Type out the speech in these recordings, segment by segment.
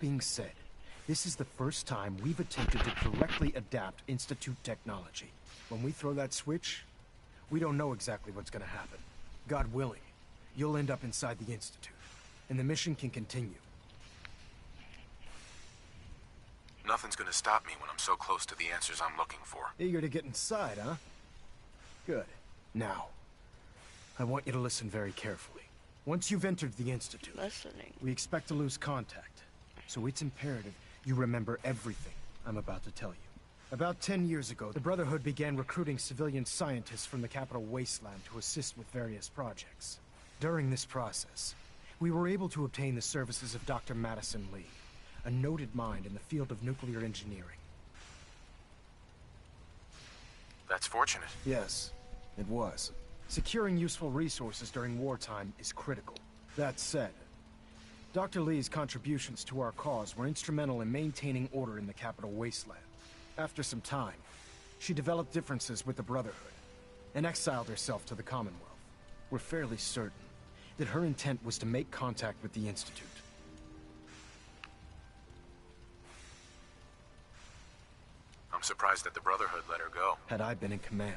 being said, this is the first time we've attempted to correctly adapt Institute technology. When we throw that switch, we don't know exactly what's gonna happen. God willing, you'll end up inside the Institute, and the mission can continue. Nothing's gonna stop me when I'm so close to the answers I'm looking for. Eager to get inside, huh? Good. Now, I want you to listen very carefully. Once you've entered the Institute, we expect to lose contact. So it's imperative you remember everything I'm about to tell you. About 10 years ago, the Brotherhood began recruiting civilian scientists from the capital wasteland to assist with various projects. During this process, we were able to obtain the services of Dr. Madison Lee, a noted mind in the field of nuclear engineering. That's fortunate. Yes, it was. Securing useful resources during wartime is critical. That said, Dr. Lee's contributions to our cause were instrumental in maintaining order in the capital wasteland. After some time, she developed differences with the Brotherhood and exiled herself to the Commonwealth. We're fairly certain that her intent was to make contact with the Institute. I'm surprised that the Brotherhood let her go. Had I been in command,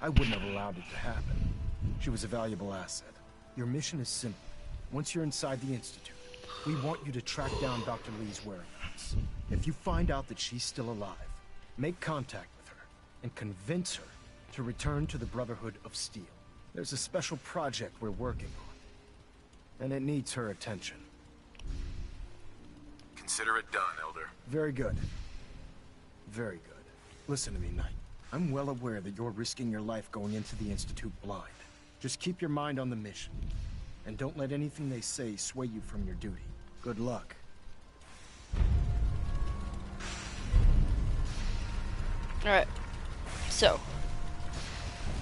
I wouldn't have allowed it to happen. She was a valuable asset. Your mission is simple. Once you're inside the Institute, we want you to track down Dr. Lee's whereabouts. If you find out that she's still alive, make contact with her and convince her to return to the Brotherhood of Steel. There's a special project we're working on, and it needs her attention. Consider it done, Elder. Very good. Very good. Listen to me, Knight. I'm well aware that you're risking your life going into the Institute blind. Just keep your mind on the mission, and don't let anything they say sway you from your duty. Good luck. Alright. So,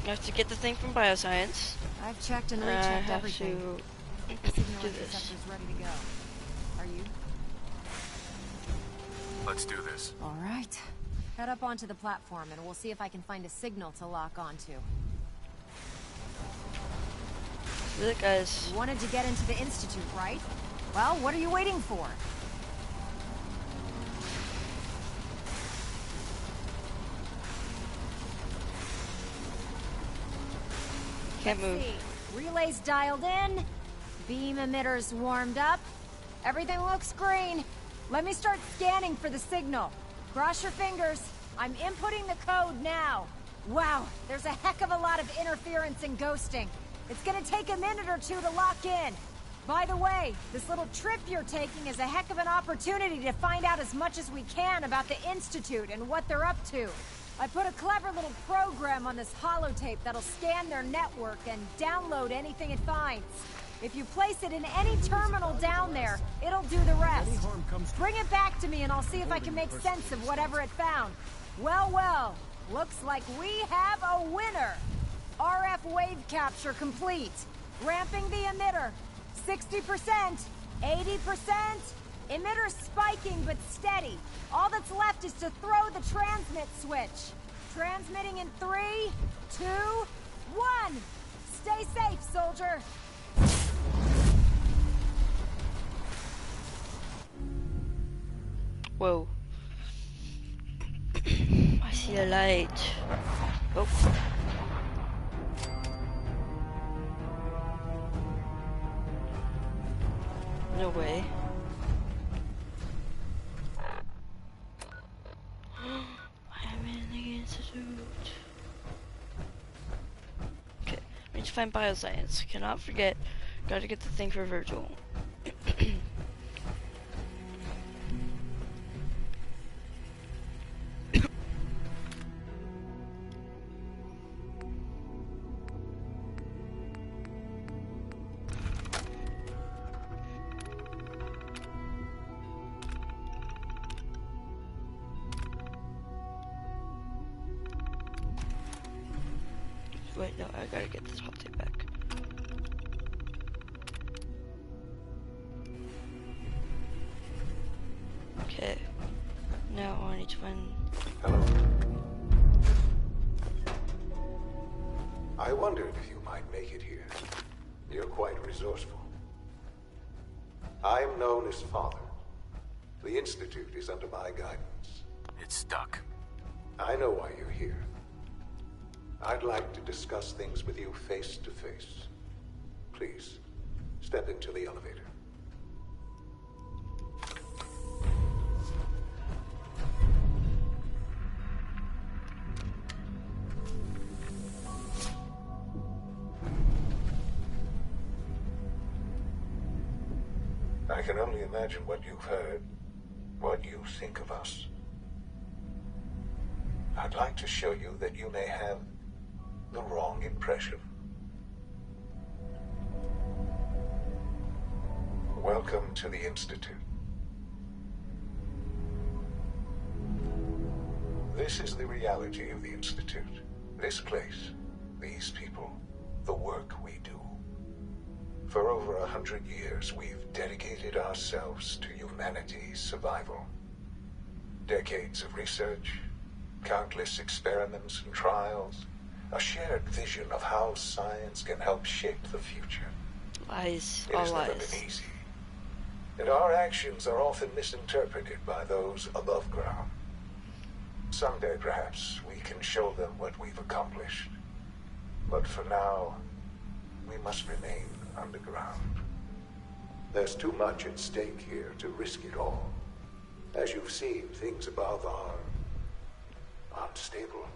I have to get the thing from Bioscience. I've checked and rechecked everything. Do this. Ready to go. Are you? Let's do this. All right. Head up onto the platform and we'll see if I can find a signal to lock onto. Look, guys. You wanted to get into the Institute, right? Well, what are you waiting for? Can't move. Relays dialed in. Beam emitters warmed up. Everything looks green. Let me start scanning for the signal. Cross your fingers. I'm inputting the code now. Wow, there's a heck of a lot of interference and ghosting. It's gonna take a minute or two to lock in. By the way, this little trip you're taking is a heck of an opportunity to find out as much as we can about the Institute and what they're up to. I put a clever little program on this holotape that'll scan their network and download anything it finds. If you place it in any terminal down there, it'll do the rest. Bring it back to me and I'll see if I can make sense of whatever it found. Well, well, looks like we have a winner. RF wave capture complete. Ramping the emitter. 60%, 80%. Emitter spiking but steady. All that's left is to throw the transmit switch. Transmitting in 3, 2, 1. Stay safe, soldier. Whoa. I see a light. Oh. No way. I'm in the Institute. Okay, I need to find Bioscience. Cannot forget. Gotta get the thing for Virgil. Wait, no, I gotta get this whole thing back. Okay. Now I need to find... Hello. I wondered if you might make it here. You're quite resourceful. I'm known as Father. The Institute is under my guidance. It's stuck. I know why you're here. I'd like to discuss things with you face to face. Please, step into the elevator. I can only imagine what you've heard, what you think of us. I'd like to show you that you may have the wrong impression. Welcome to the Institute. This is the reality of the Institute. This place, these people, the work we do. For over 100 years, we've dedicated ourselves to humanity's survival. Decades of research, countless experiments and trials, a shared vision of how science can help shape the future. Lies, It all has never lies. been easy, and our actions are often misinterpreted by those above ground. Someday, perhaps, we can show them what we've accomplished. But for now, we must remain underground. There's too much at stake here to risk it all. As you've seen, things above are unstable.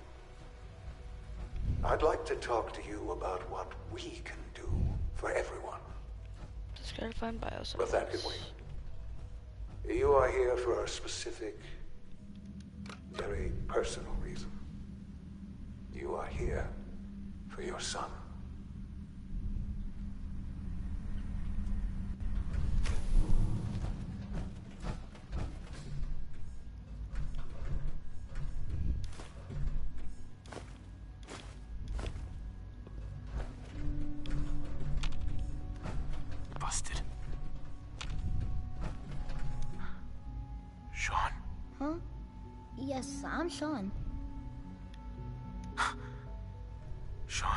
I'd like to talk to you about what we can do for everyone. Just gotta find bios. But that can wait. You are here for a specific, very personal reason. You are here for your son. Busted. Sean? Huh? Yes, I'm Sean. Sean?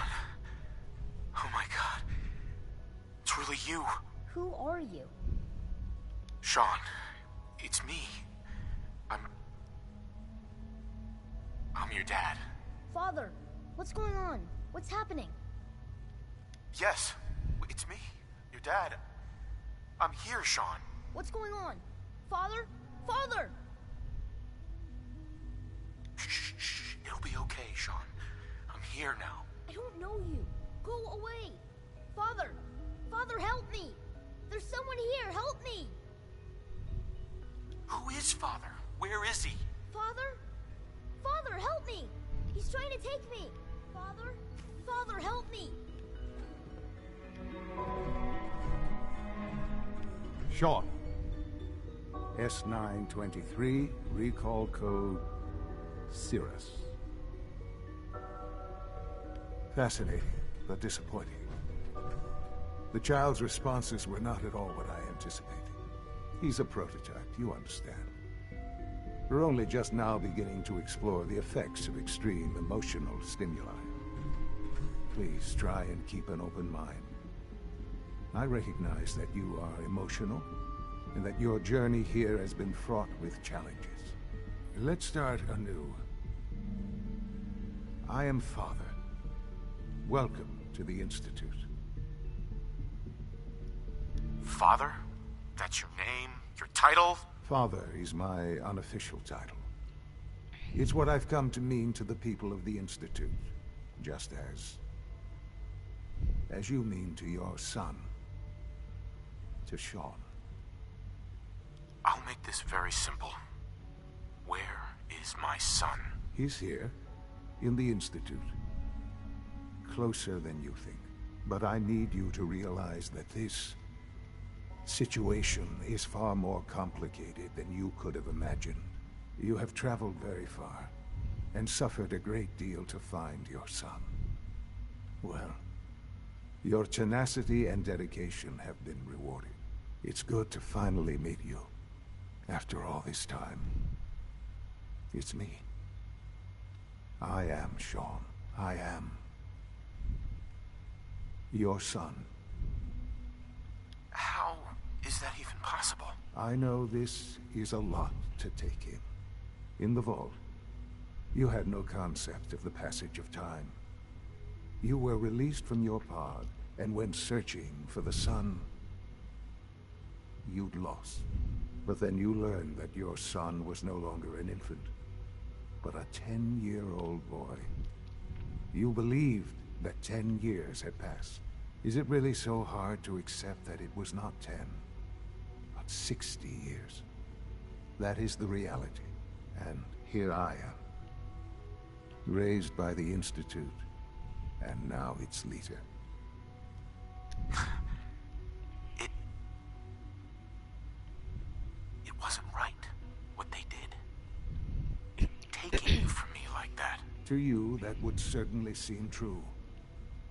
Oh my god. It's really you. Who are you? Sean, it's me. I'm your dad. Father, what's going on? What's happening? Yes, it's me. Your dad. I'm here, Sean. What's going on? Father? Father! Shh, shh. It'll be okay, Sean. I'm here now. I don't know you. Go away. Father! Father, help me! There's someone here, help me! Who is Father? Where is he? Father? Father, help me! He's trying to take me! Father? Father, help me! Sean. S923, recall code Cirrus. Fascinating, but disappointing. The child's responses were not at all what I anticipated. He's a prototype, you understand. We're only just now beginning to explore the effects of extreme emotional stimuli. Please try and keep an open mind. I recognize that you are emotional, and that your journey here has been fraught with challenges. Let's start anew. I am Father. Welcome to the Institute. Father? That's your name? Your title? Father is my unofficial title. It's what I've come to mean to the people of the Institute, just as you mean to your son, to Sean. I'll make this very simple. Where is my son? He's here, in the Institute. Closer than you think. But I need you to realize that this situation is far more complicated than you could have imagined. You have traveled very far, and suffered a great deal to find your son. Well, your tenacity and dedication have been rewarded. It's good to finally meet you. After all this time, it's me. I am Sean. I am your son. How is that even possible? I know this is a lot to take in. In the vault, you had no concept of the passage of time. You were released from your pod and went searching for the sun you'd lost. But then you learned that your son was no longer an infant, but a 10-year-old boy. You believed that 10 years had passed. Is it really so hard to accept that it was not 10, but 60 years? That is the reality. And here I am, raised by the Institute, and now its leader. It wasn't right, what they did. Taking you from me like that. To you, that would certainly seem true.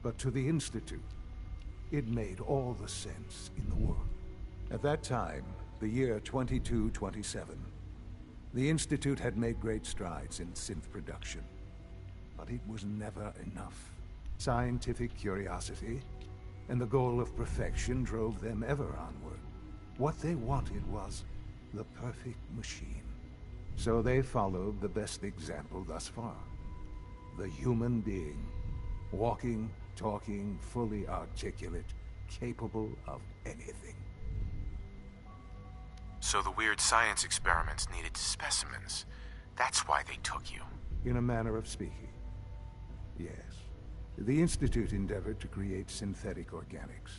But to the Institute, it made all the sense in the world. At that time, the year 2227, the Institute had made great strides in synth production. But it was never enough. Scientific curiosity and the goal of perfection drove them ever onward. What they wanted was the perfect machine. So they followed the best example thus far. The human being. Walking, talking, fully articulate, capable of anything. So the weird science experiments needed specimens. That's why they took you. In a manner of speaking. Yes. The Institute endeavored to create synthetic organics.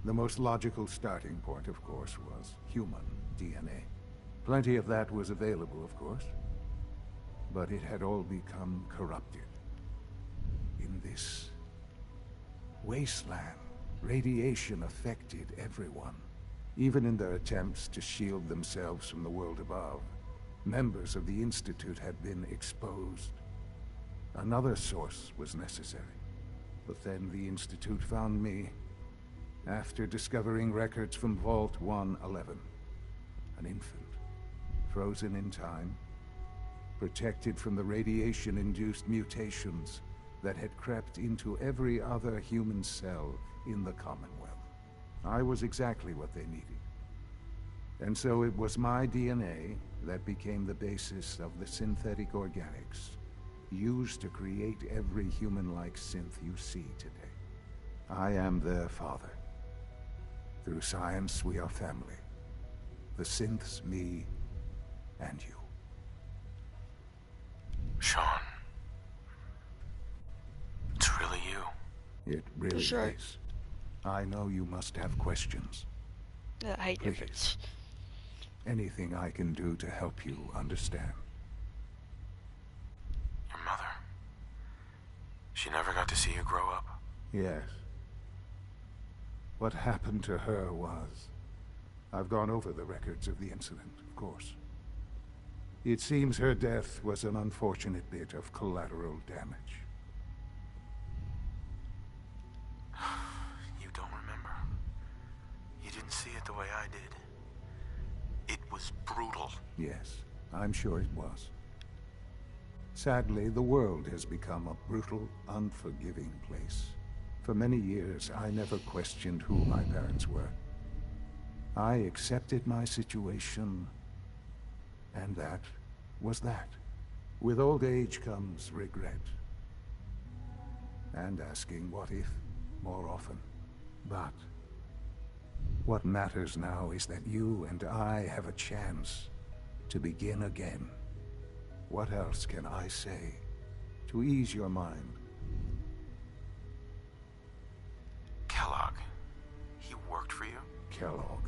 The most logical starting point, of course, was human DNA. Plenty of that was available, of course. But it had all become corrupted. In this wasteland, radiation affected everyone. Even in their attempts to shield themselves from the world above, members of the Institute had been exposed. Another source was necessary. But then the Institute found me, after discovering records from Vault 111. An infant, frozen in time, protected from the radiation-induced mutations that had crept into every other human cell in the Commonwealth. I was exactly what they needed. And so it was my DNA that became the basis of the synthetic organics used to create every human-like synth you see today. I am their father. Through science, we are family. The synths, me, and you. Sean. It's really you. It really Sure. is. I know you must have questions. The height Please. difference. Anything I can do to help you understand. Your mother. She never got to see you grow up. Yes. What happened to her was... I've gone over the records of the incident, of course. It seems her death was an unfortunate bit of collateral damage. You don't remember. You didn't see it the way I did. It was brutal. Yes, I'm sure it was. Sadly, the world has become a brutal, unforgiving place. For many years, I never questioned who my parents were. I accepted my situation, and that was that. With old age comes regret. And asking what if more often. But what matters now is that you and I have a chance to begin again. What else can I say to ease your mind? Kellogg. He worked for you? Kellogg.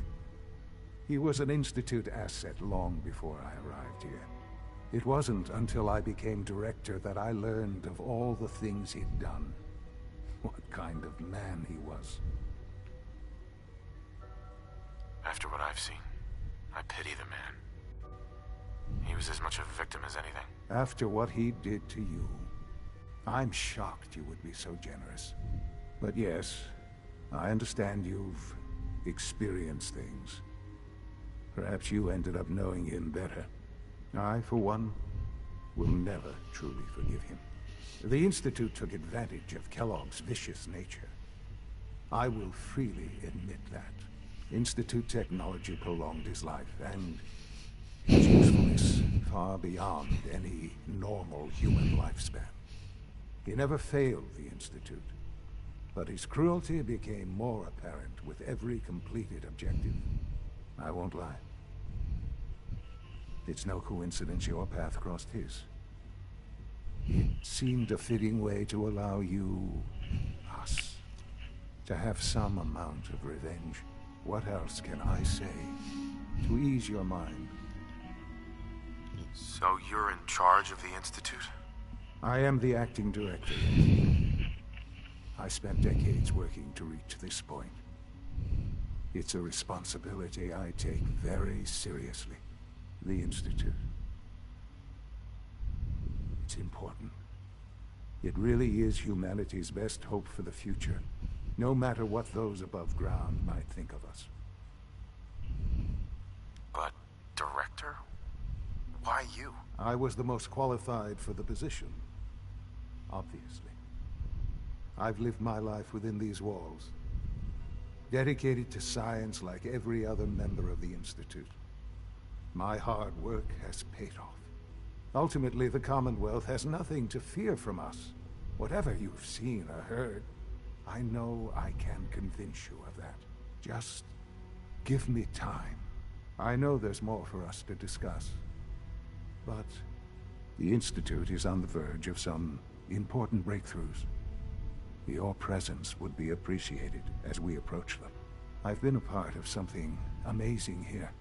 He was an Institute asset long before I arrived here. It wasn't until I became director that I learned of all the things he'd done. What kind of man he was. After what I've seen, I pity the man. He was as much a victim as anything. After what he did to you, I'm shocked you would be so generous. But yes, I understand you've experienced things. Perhaps you ended up knowing him better. I, for one, will never truly forgive him. The Institute took advantage of Kellogg's vicious nature. I will freely admit that. Institute technology prolonged his life, and his usefulness far beyond any normal human lifespan. He never failed the Institute, but his cruelty became more apparent with every completed objective. I won't lie. It's no coincidence your path crossed his. It seemed a fitting way to allow you, us, to have some amount of revenge. What else can I say to ease your mind? So you're in charge of the Institute? I am the acting director. I spent decades working to reach this point. It's a responsibility I take very seriously. The Institute. It's important. It really is humanity's best hope for the future, no matter what those above ground might think of us. But, Director? Why you? I was the most qualified for the position, obviously. I've lived my life within these walls, dedicated to science like every other member of the Institute. My hard work has paid off. Ultimately, the Commonwealth has nothing to fear from us. Whatever you've seen or heard, I know I can convince you of that. Just give me time. I know there's more for us to discuss. But the Institute is on the verge of some important breakthroughs. Your presence would be appreciated as we approach them. I've been a part of something amazing here.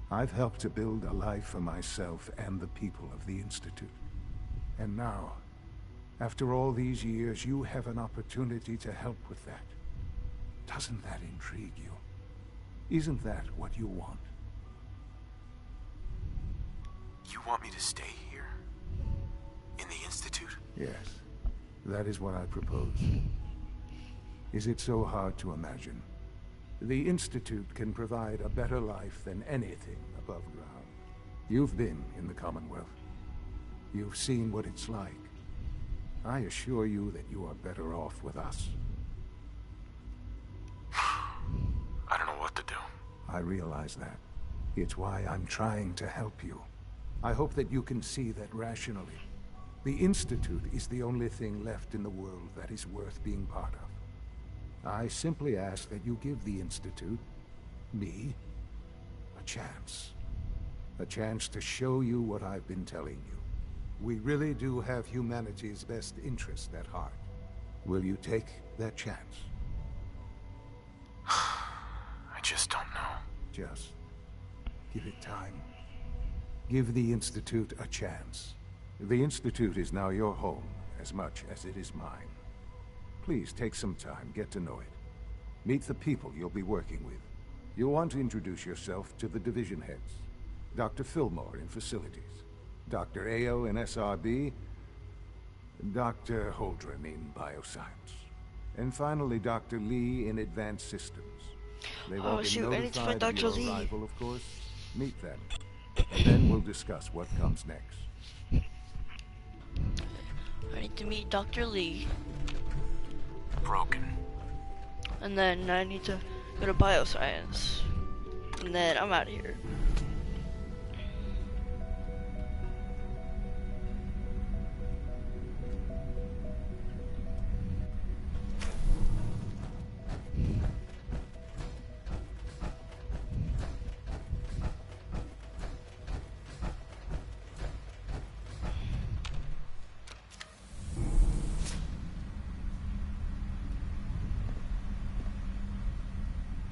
I've helped to build a life for myself and the people of the Institute. And now, after all these years, you have an opportunity to help with that. Doesn't that intrigue you? Isn't that what you want? You want me to stay here? In the Institute? Yes. That is what I propose. Is it so hard to imagine? The Institute can provide a better life than anything above ground. You've been in the Commonwealth. You've seen what it's like. I assure you that you are better off with us. I don't know what to do. I realize that. It's why I'm trying to help you. I hope that you can see that rationally. The Institute is the only thing left in the world that is worth being part of. I simply ask that you give the Institute, me, a chance. A chance to show you what I've been telling you. We really do have humanity's best interest at heart. Will you take that chance? I just don't know. Just give it time. Give the Institute a chance. The Institute is now your home as much as it is mine. Please take some time, get to know it. Meet the people you'll be working with. You'll want to introduce yourself to the division heads. Dr. Fillmore in facilities, Dr. Ayo in SRB, Dr. Holdren in bioscience, and finally Dr. Lee in advanced systems. They've all been notified of your arrival, of course. Meet them, and then we'll discuss what comes next. I need to meet Dr. Lee. Broken. And then I need to go to bioscience. And then I'm out of here.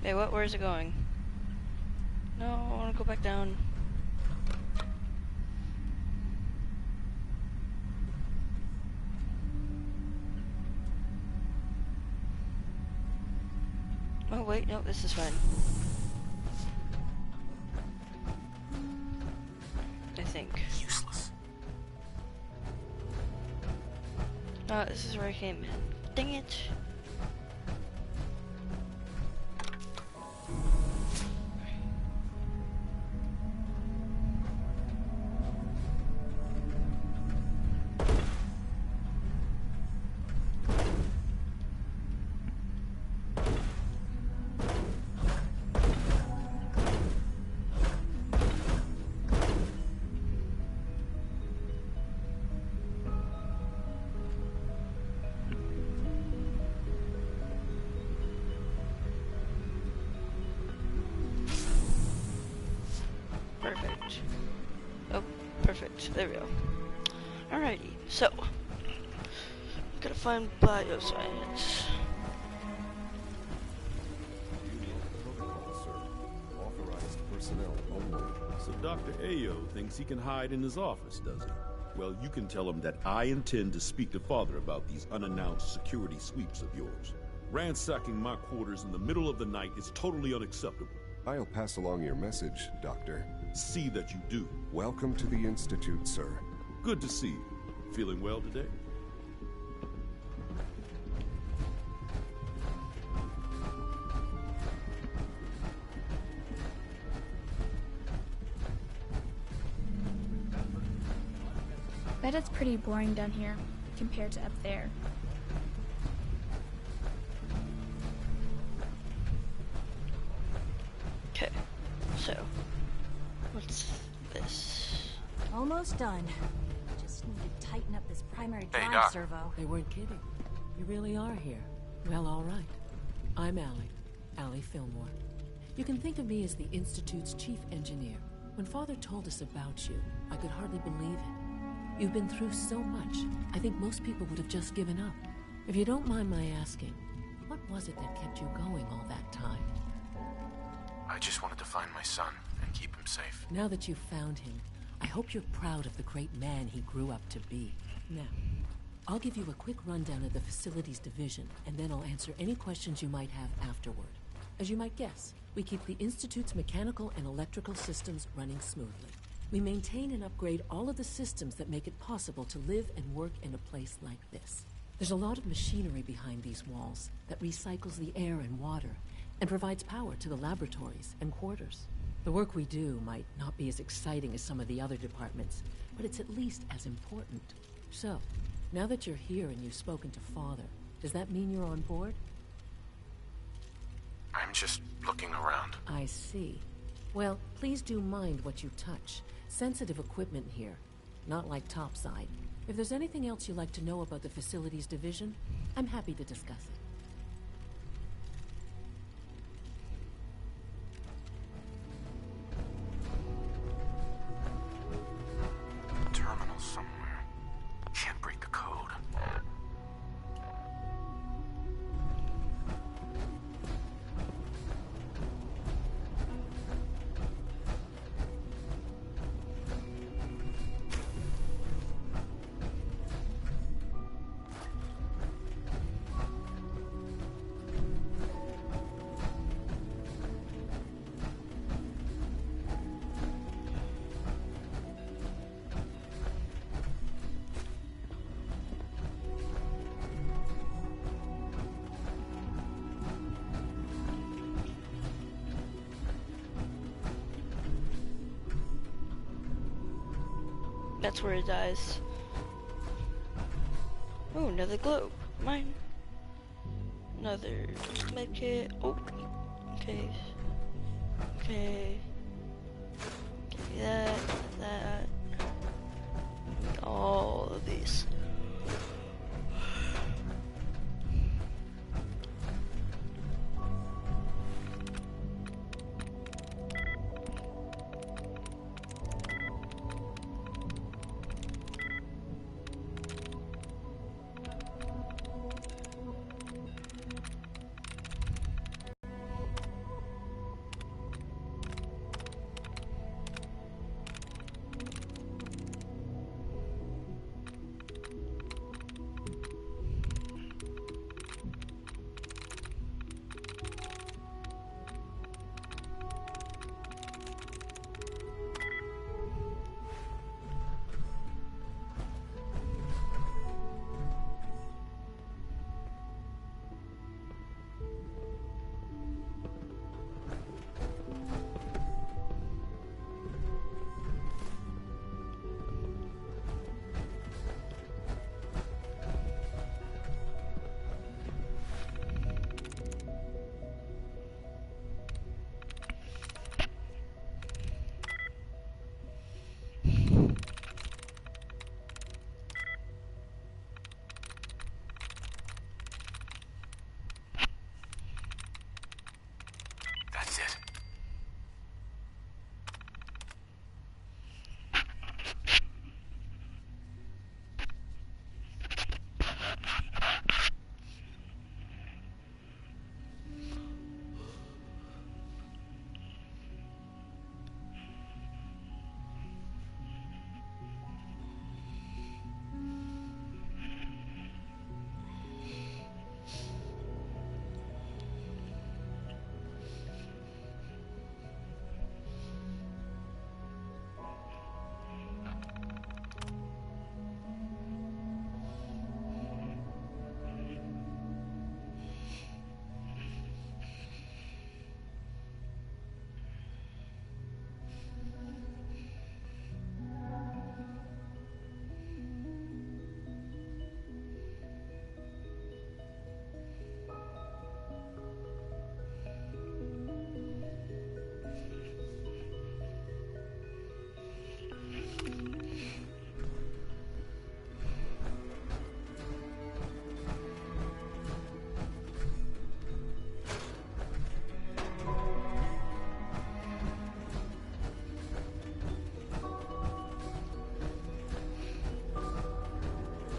Hey, what? Where is it going? No, I want to go back down. Oh wait, no, this is fine. I think. Useless. This is where I came in. Dang it. Perfect. There we go. Alrighty. So, gotta find bioscience. Authorized personnel only. So Dr. Ayo thinks he can hide in his office, does he? Well, you can tell him that I intend to speak to Father about these unannounced security sweeps of yours. Ransacking my quarters in the middle of the night is totally unacceptable. I'll pass along your message, Doctor. See that you do. Welcome to the Institute, sir. Good to see you. Feeling well today? Bet it's pretty boring down here compared to up there. Okay, so what's this? Almost done. Just need to tighten up this primary drive Doc. servo. They weren't kidding. You really are here. Well, all right. I'm Allie Fillmore. You can think of me as the Institute's chief engineer. When Father told us about you, I could hardly believe it. You've been through so much, I think most people would have just given up. If you don't mind my asking, what was it that kept you going all that time? I just wanted to find my son and keep him safe. Now that you've found him, I hope you're proud of the great man he grew up to be. Now, I'll give you a quick rundown of the Facilities Division, and then I'll answer any questions you might have afterward. As you might guess, we keep the Institute's mechanical and electrical systems running smoothly. We maintain and upgrade all of the systems that make it possible to live and work in a place like this. There's a lot of machinery behind these walls that recycles the air and water and provides power to the laboratories and quarters. The work we do might not be as exciting as some of the other departments, but it's at least as important. So, now that you're here and you've spoken to Father, does that mean you're on board? I'm just looking around. I see. Well, please do mind what you touch. Sensitive equipment here, not like topside. If there's anything else you'd like to know about the Facilities Division, I'm happy to discuss it. Terminal somewhere. Can't break the code. That's where it dies. Oh, another globe. Mine. Another medkit. Oh. Okay. Okay. Give me that. That. All of these.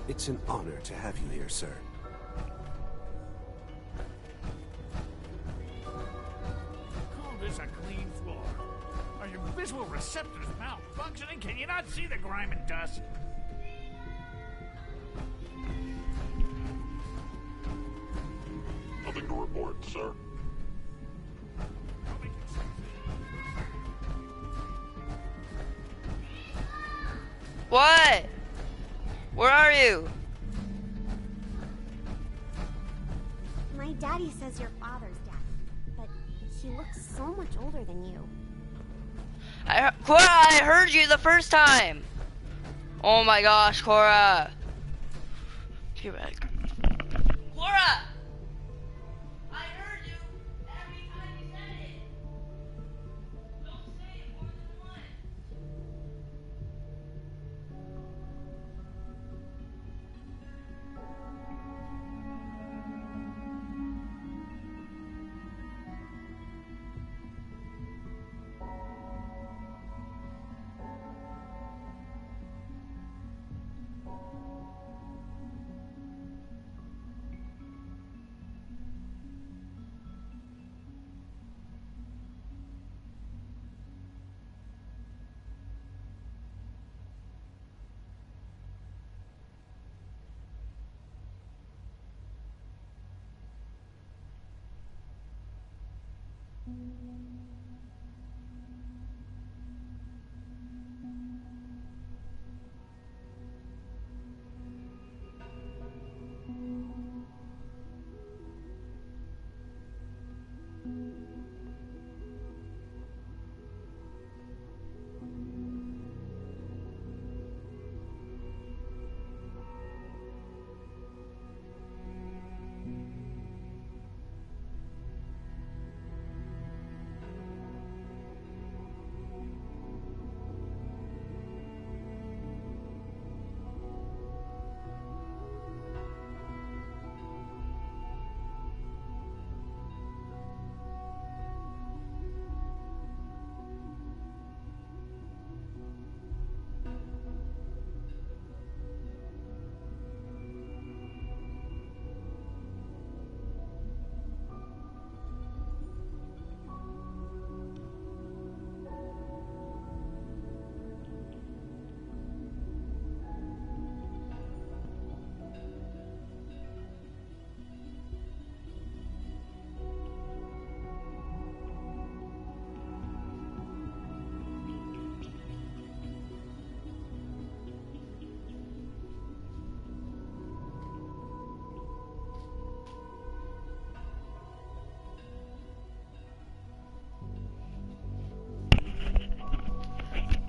It's an honor to have you here, sir. Call this a clean floor? Are your visual receptors malfunctioning? Can you not see the grime and dust? Nothing to report, sir. What? Where are you? My daddy says your father's dad, but he looks so much older than you. Cora, I heard you the first time. Oh my gosh, Cora. Get back. Cora! I heard you every time you said it. Don't say it more than once.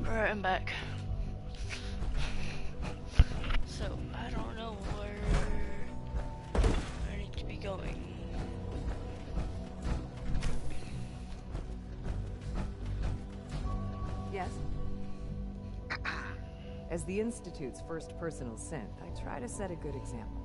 Alright, I'm back. So, I don't know where I need to be going. Yes? As the Institute's first personal synth, I try to set a good example.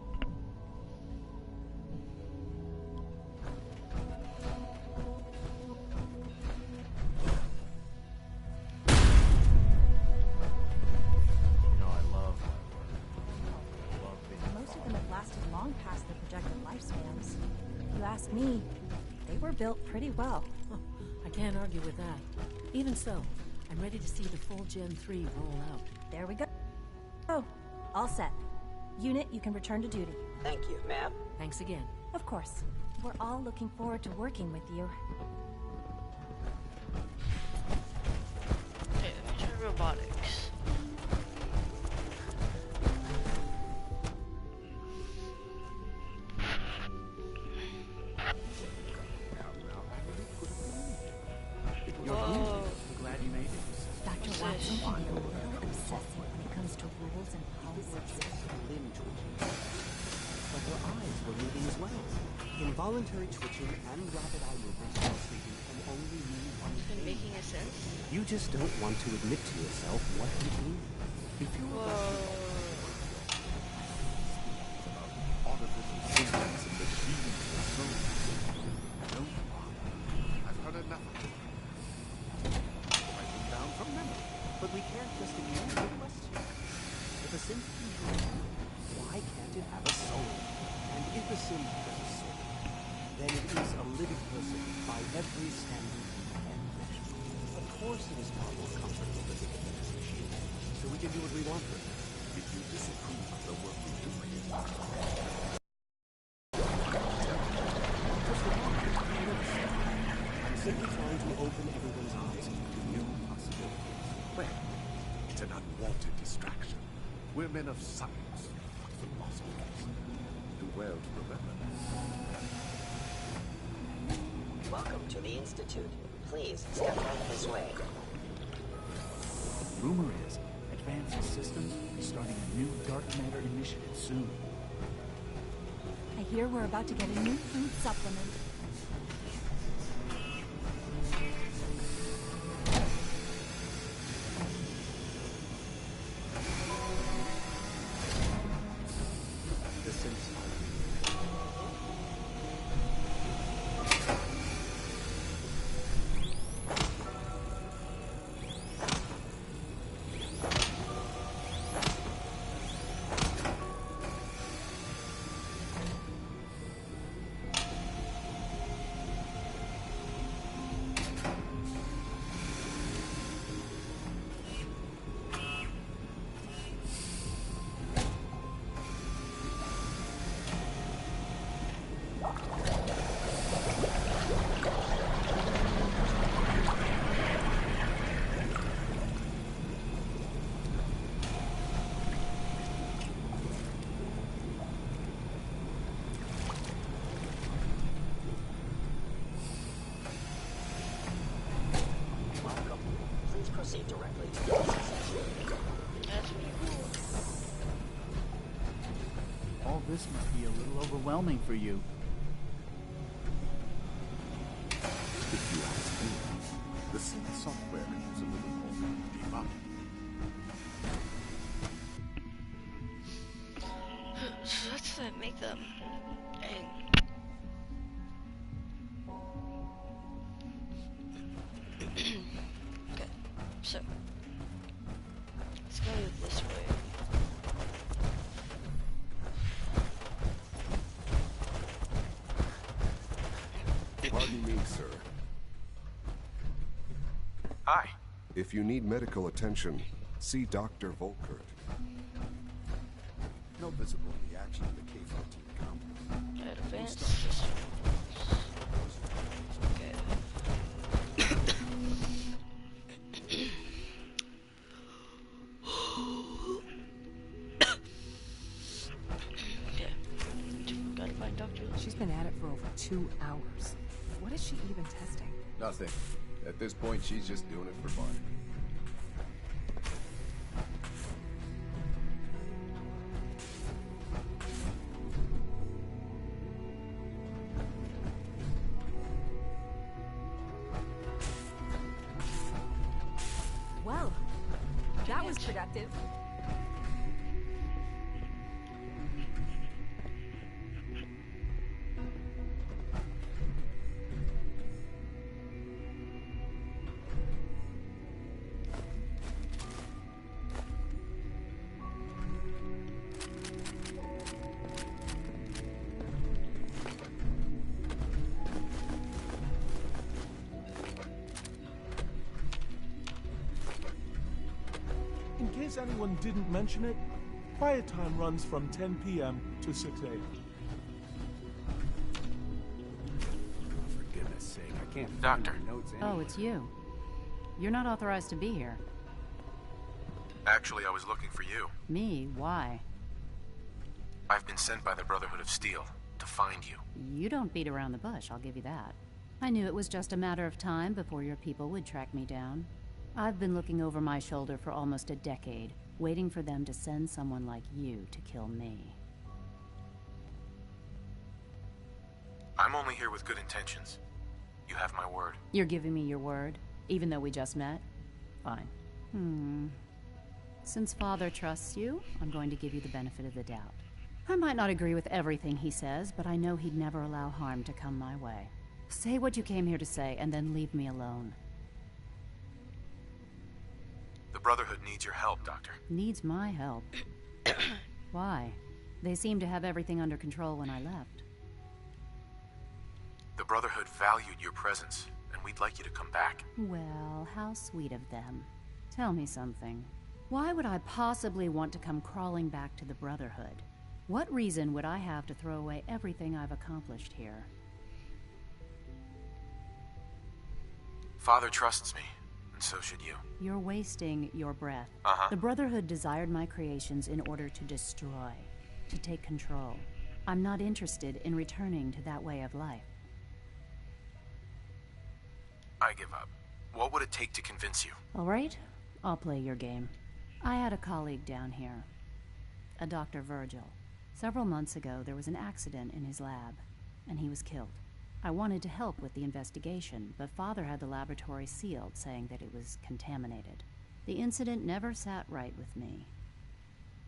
Me, they were built pretty well. Oh, I can't argue with that. Even so, I'm ready to see the full Gen 3 roll out. There we go. Oh, all set. Unit, you can return to duty. Thank you, ma'am. Thanks again. Of course. We're all looking forward to working with you. Okay, let me try robotics. Whoa. Glad you made it. Dr. Watson can be a little obsessive when it comes to rules and policies. But her eyes were moving as well. Involuntary twitching and rapid eye movements while sleeping can only mean one thing. Making a sense? You just don't want to admit to yourself what you mean. If you're Artificial systems and machines are so... No, I've heard enough of it. Write them down from memory. But we can't just ignore the question. If a synth can do it, why why can't it have a soul? And if a sim has a soul, then it is a living person by every standard and measure. Of course it is far more comfortable to think of it as a machine, so we can do what we want with it. If you disapprove of the work we're doing, I'm simply trying to open everyone's eyes to new possibilities. well, it's an unwanted distraction. We're men of science, not philosophers. Do well to remember that. Welcome to the Institute. Please step out this way. Rumor is, Advanced Systems is starting a new dark matter initiative soon. I hear we're about to get a new food supplement. Proceed directly to the All this must be a little overwhelming for you. If you ask me, the sim software is a little more debugging. So let's make them. Okay, so let's go this way. Pardon me, sir. Hi. If you need medical attention, see Dr. Volkert. No visible reaction to the K-14 complex. Advanced systems. Okay. Okay. Gotta find Dr. She's been at it for over 2 hours. What is she even testing? Nothing. At this point, she's just doing it for fun. Well, that was productive. In case anyone didn't mention it, quiet time runs from 10 p.m. to 6 a.m. For goodness sake, I can't find Doctor. my notes anywhere. Oh, it's you. You're not authorized to be here. Actually, I was looking for you. Me? Why? I've been sent by the Brotherhood of Steel to find you. You don't beat around the bush, I'll give you that. I knew it was just a matter of time before your people would track me down. I've been looking over my shoulder for almost a decade, waiting for them to send someone like you to kill me. I'm only here with good intentions. You have my word. You're giving me your word, even though we just met? Fine. Since Father trusts you, I'm going to give you the benefit of the doubt. I might not agree with everything he says, but I know he'd never allow harm to come my way. Say what you came here to say, and then leave me alone. The Brotherhood needs your help, Doctor. Needs my help. Why? They seemed to have everything under control when I left. The Brotherhood valued your presence, and we'd like you to come back. Well, how sweet of them. Tell me something. Why would I possibly want to come crawling back to the Brotherhood? What reason would I have to throw away everything I've accomplished here? Father trusts me, and so should you. You're wasting your breath. Uh-huh. The Brotherhood desired my creations in order to destroy, to take control. I'm not interested in returning to that way of life. I give up. What would it take to convince you? All right, I'll play your game. I had a colleague down here, a Dr. Virgil. Several months ago, there was an accident in his lab, and he was killed. I wanted to help with the investigation, but Father had the laboratory sealed, saying that it was contaminated. The incident never sat right with me.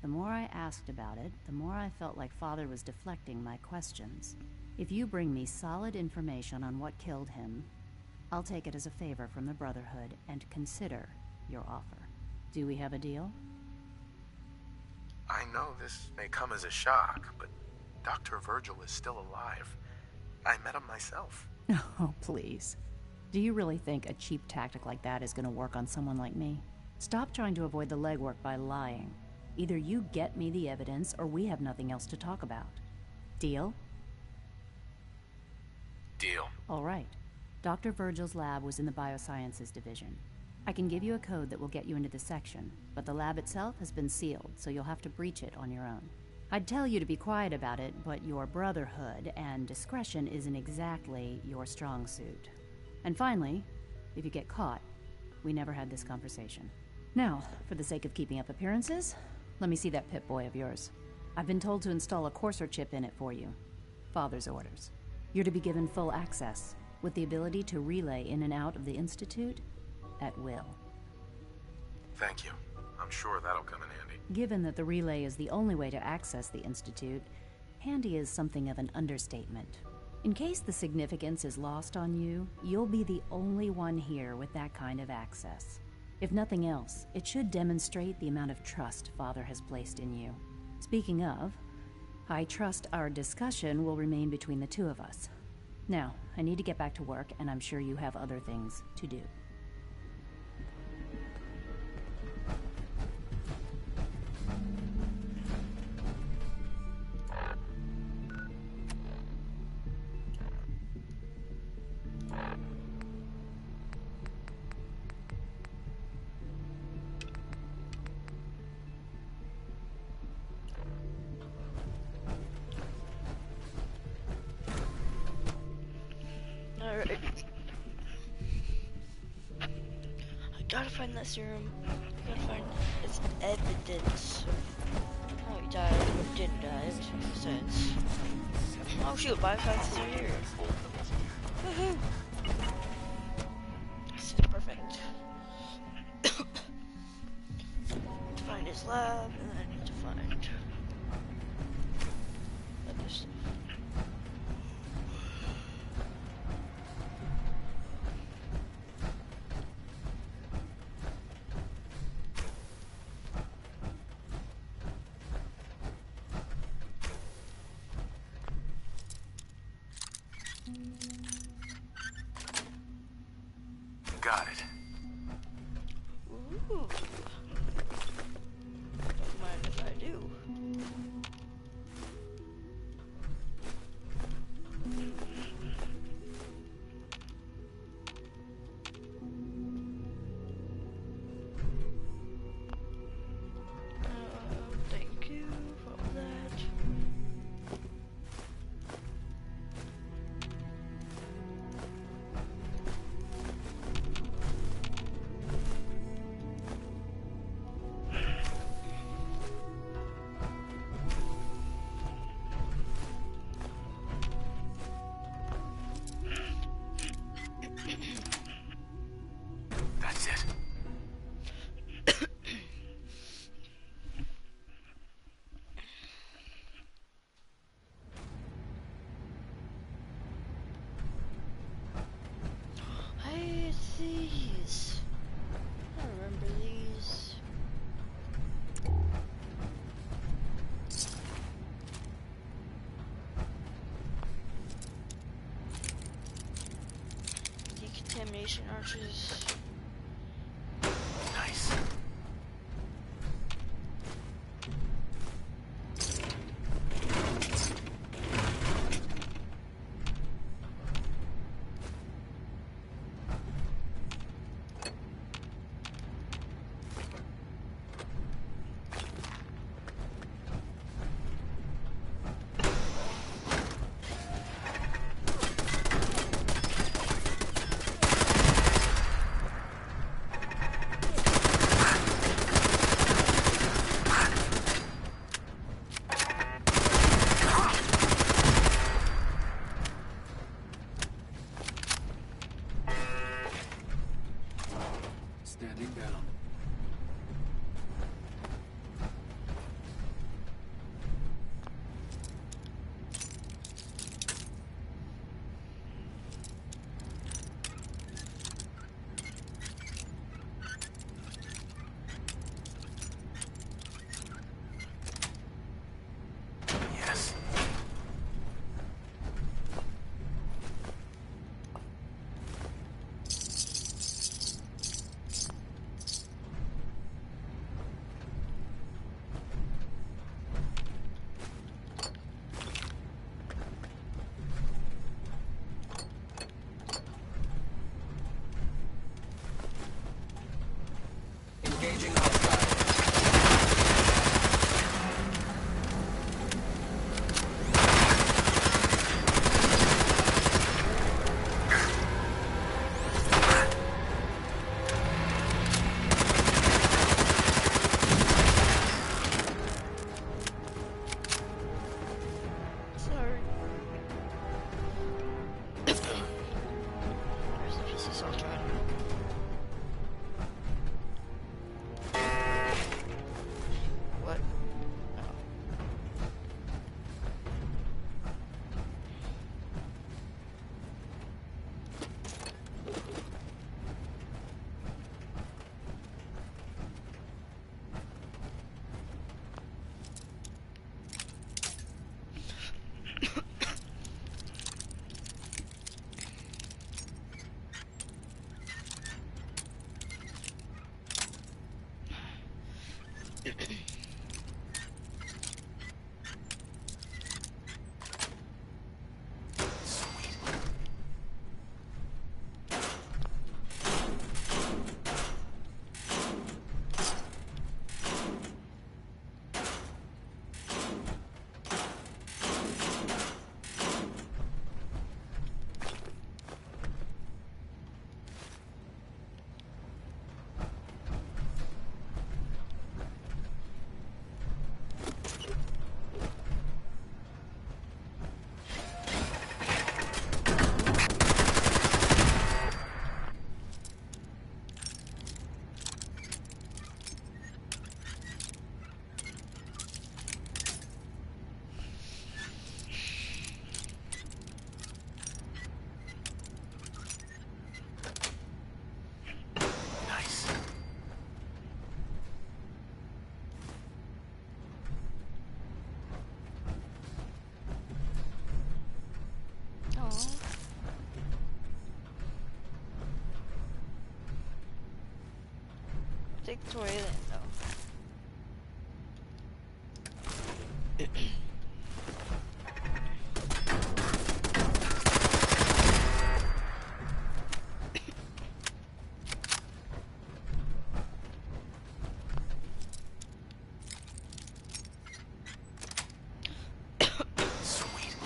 The more I asked about it, the more I felt like Father was deflecting my questions. If you bring me solid information on what killed him, I'll take it as a favor from the Brotherhood and consider your offer. Do we have a deal? I know this may come as a shock, but Dr. Virgil is still alive. I met him myself. Oh, please. Do you really think a cheap tactic like that is going to work on someone like me? Stop trying to avoid the legwork by lying. Either you get me the evidence, or we have nothing else to talk about. Deal? Deal. All right. Dr. Virgil's lab was in the Biosciences Division. I can give you a code that will get you into the section, but the lab itself has been sealed, so you'll have to breach it on your own. I'd tell you to be quiet about it, but your Brotherhood and discretion isn't exactly your strong suit. And finally, if you get caught, we never had this conversation. Now, for the sake of keeping up appearances, let me see that Pip-Boy of yours. I've been told to install a Courser chip in it for you. Father's orders. You're to be given full access, with the ability to relay in and out of the Institute at will. Thank you. I'm sure that'll come in handy. Given that the relay is the only way to access the Institute, handy is something of an understatement. In case the significance is lost on you, you'll be the only one here with that kind of access. If nothing else, it should demonstrate the amount of trust Father has placed in you. Speaking of, I trust our discussion will remain between the two of us. Now, I need to get back to work, and I'm sure you have other things to do. Alright. I gotta find that serum. I gotta find its evidence of how he died or didn't die. It makes sense. Oh shoot, Biosciences are here. Woohoo! This is perfect. Find his lab, and then I need to find other stuff. Got it. Ooh. Don't mind if I do. Ancient arches. Nice. Standing down. Yes. Engaging hostile. Sorry. Where's the PC software? What? Nice. Oh. Take the toilet though. Sweet.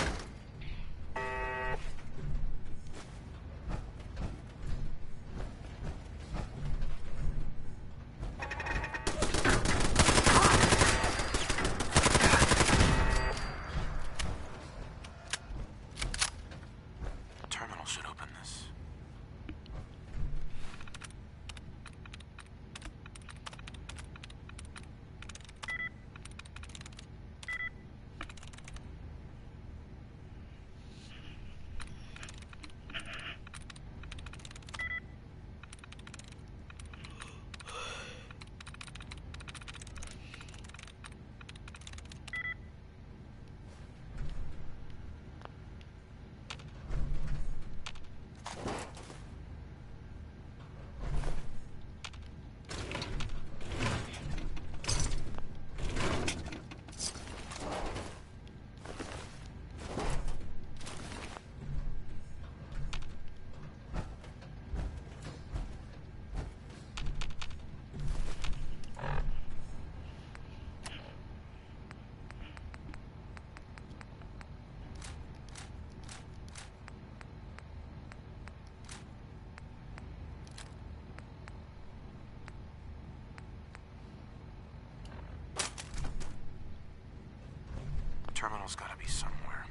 terminal's gotta be somewhere.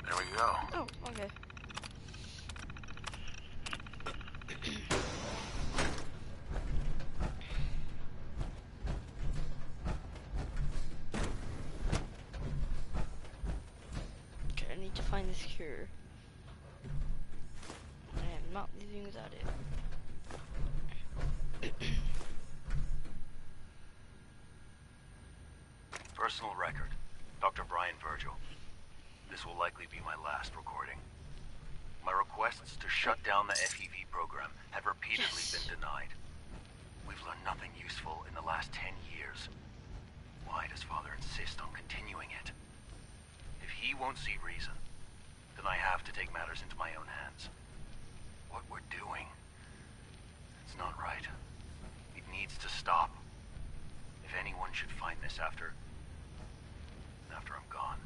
There we go. Oh, okay. Okay, I need to find this cure. I am not leaving without it. Personal record. Dr. Brian Virgil. This will likely be my last recording. My requests to shut down the FEV program have repeatedly been denied. We've learned nothing useful in the last 10 years. Why does Father insist on continuing it? If he won't see reason, then I have to take matters into my own hands. What we're doing, it's not right. It needs to stop. If anyone should find this after I'm gone,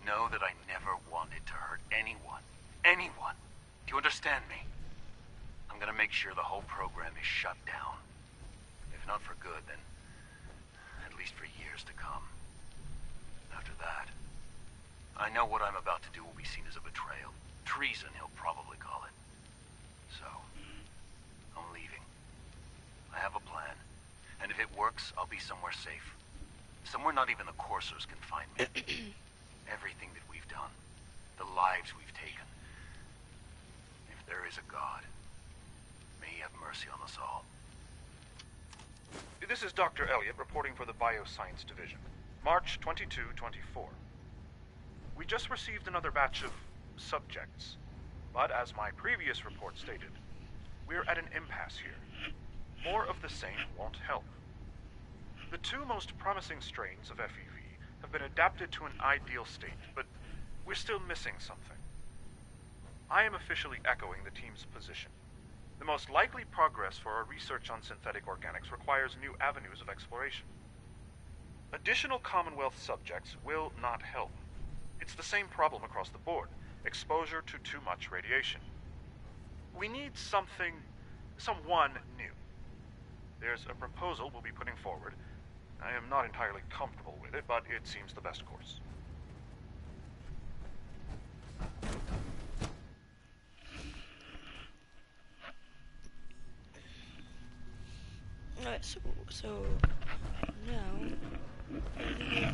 know that I never wanted to hurt anyone. Anyone! Do you understand me? I'm gonna make sure the whole program is shut down. If not for good, then at least for years to come. After that, I know what I'm about to do will be seen as a betrayal. Treason, he'll probably call it. So, I'm leaving. I have a plan, and if it works, I'll be somewhere safe. Somewhere not even the coursers can find me. Everything that we've done, the lives we've taken. If there is a God, may he have mercy on us all. This is Dr. Elliot reporting for the Bioscience Division. March 22-24. We just received another batch of subjects, but as my previous report stated, we're at an impasse here. More of the same won't help. The two most promising strains of FEV have been adapted to an ideal state, but we're still missing something. I am officially echoing the team's position. The most likely progress for our research on synthetic organics requires new avenues of exploration. Additional Commonwealth subjects will not help. It's the same problem across the board, exposure to too much radiation. We need someone new. There's a proposal we'll be putting forward. I am not entirely comfortable with it, but it seems the best course. Alright, so now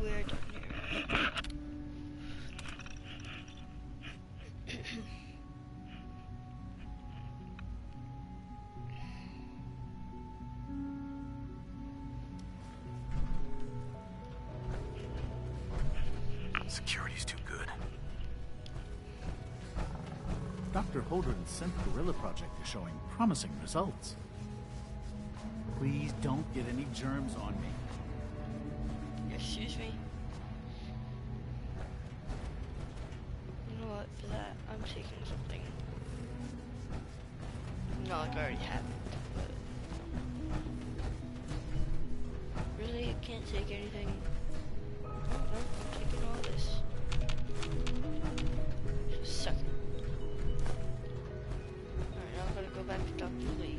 we're done here. Security's too good. Dr. Holdren's Synth Gorilla project is showing promising results. Please don't get any germs on me. Excuse me? You know what, for that, I'm taking something. Not like I already have it, but... Really, I can't take anything? No, I'm taking all this. Just a second. Alright, now I'm gonna go back to Dr. Lee.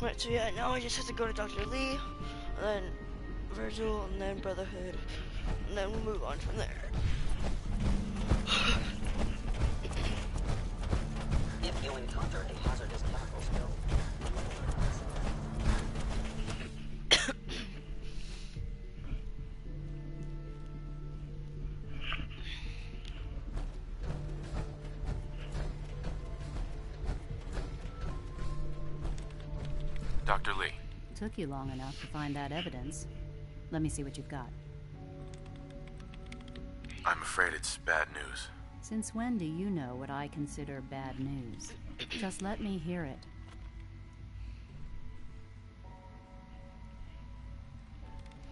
Right, so yeah, now I just have to go to Dr. Lee, and then Virgil, and then Brotherhood, and then we'll move on from there. If you encounter a hazardous chemical spill, Dr. Lee, Took you long enough to find that evidence. Let me see what you've got. I'm afraid it's bad news. Since when do you know what I consider bad news? Just let me hear it.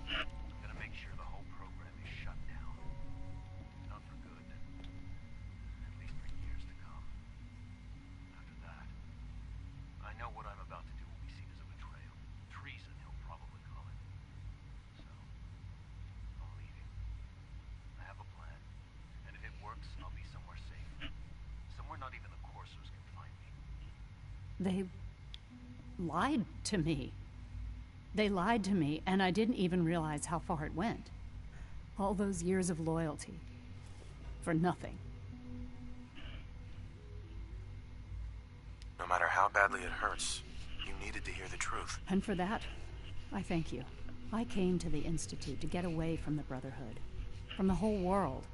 Gonna make sure the whole program is shut down. Not for good. At least for years to come. After that, I know what I'm about to do will be seen as a betrayal. Treason, he'll probably call it. So, I'm leaving. I have a plan. And if it works, I'll be somewhere safe. Somewhere not even the Corsairs can find me. They lied to me. They lied to me, and I didn't even realize how far it went. All those years of loyalty. For nothing. No matter how badly it hurts, you needed to hear the truth. And for that, I thank you. I came to the Institute to get away from the Brotherhood. From the whole world.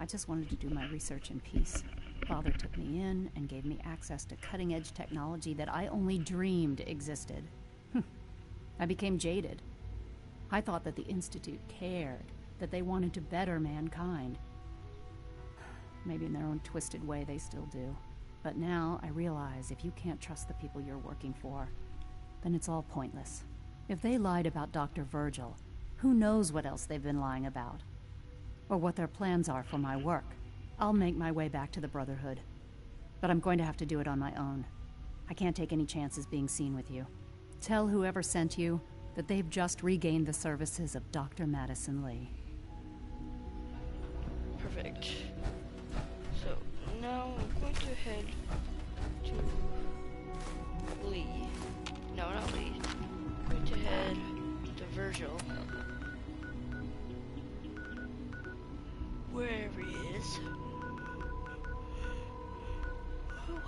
I just wanted to do my research in peace. Father took me in and gave me access to cutting-edge technology that I only dreamed existed. I became jaded. I thought that the Institute cared, that they wanted to better mankind. Maybe in their own twisted way they still do. But now I realize if you can't trust the people you're working for, then it's all pointless. If they lied about Dr. Virgil, who knows what else they've been lying about? Or what their plans are for my work. I'll make my way back to the Brotherhood. But I'm going to have to do it on my own. I can't take any chances being seen with you. Tell whoever sent you that they've just regained the services of Dr. Madison Lee. Perfect. So, now I'm going to head to Lee. No, not Lee. I'm going to head to Virgil. Wherever he is.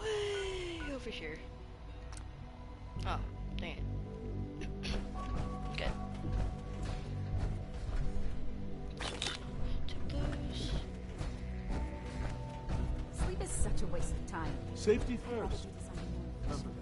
Way over here. Oh, dang it. Good. Take those. Sleep is such a waste of time. Safety first. Remember that.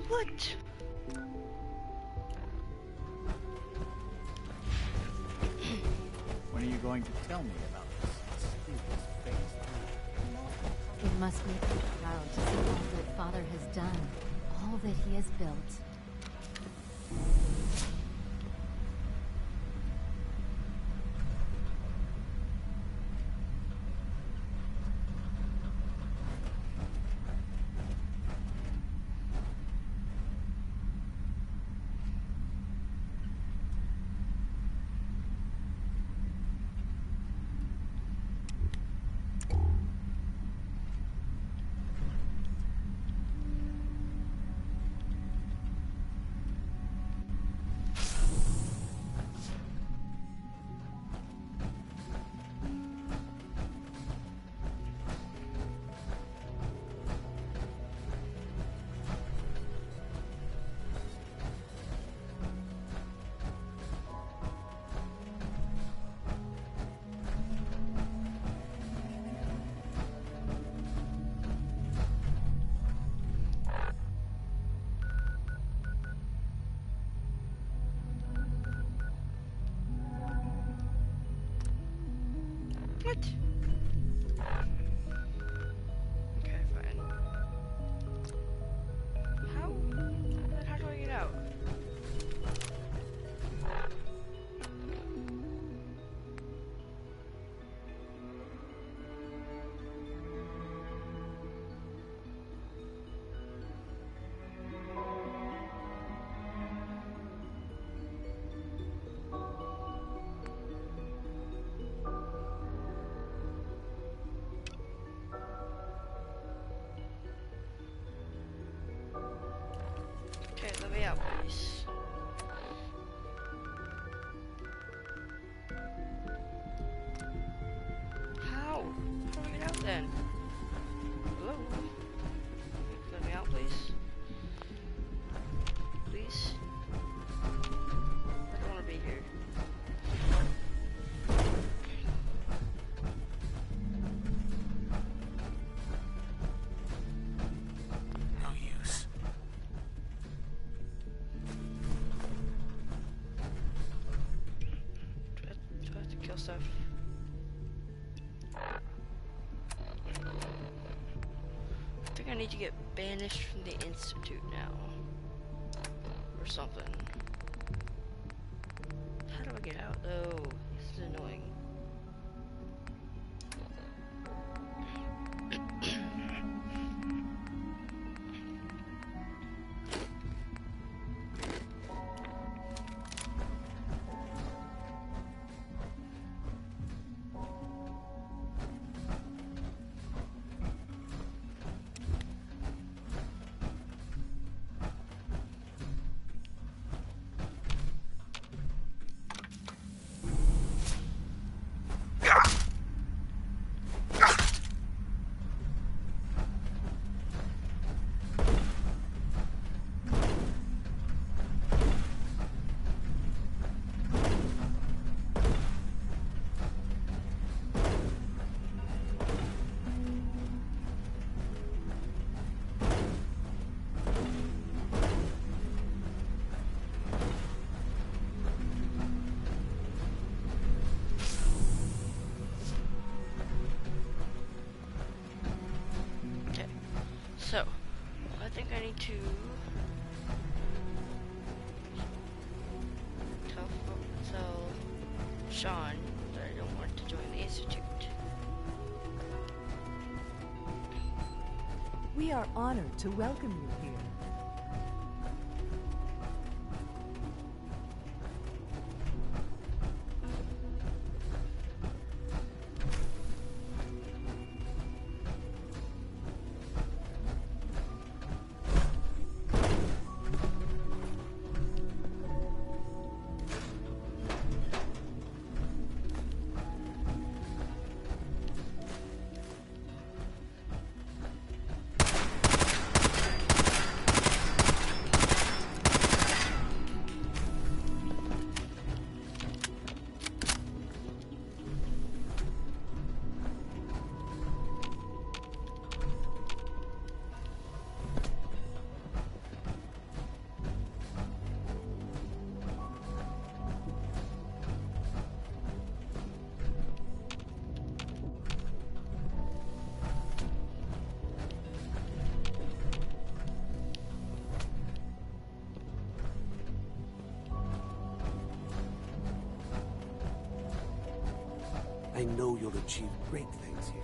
What? When are you going to tell me about this mysterious phase 3? It must make you proud to see all that Father has done, all that he has built. What? Okay, fine. How do I get out? then. Hello? Let me out, please. Please. I don't want to be here. No use. Do I have to kill stuff? I think I need to get banished from the Institute now. Or something. How do I get out though? This is annoying. So, I think I need to tell Sean that I don't want to join the Institute. We are honored to welcome you here. I know you'll achieve great things here.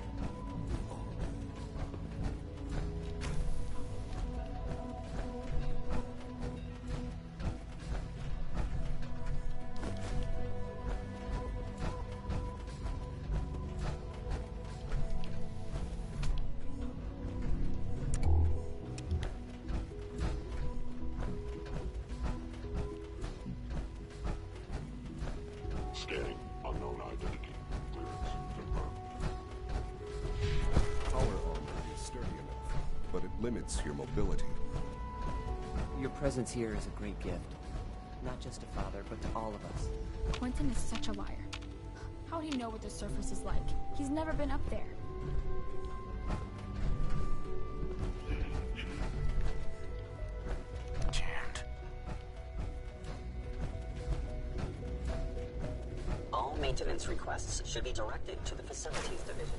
Scanning. Unknown identity. Clearance confirmed. Our armor is sturdy enough, but it limits your mobility. Your presence here is a great gift. Not just to Father, but to all of us. Quentin is such a liar. How'd he know what the surface is like? He's never been up there. Jammed. All maintenance requests should be directed to the Facilities Division.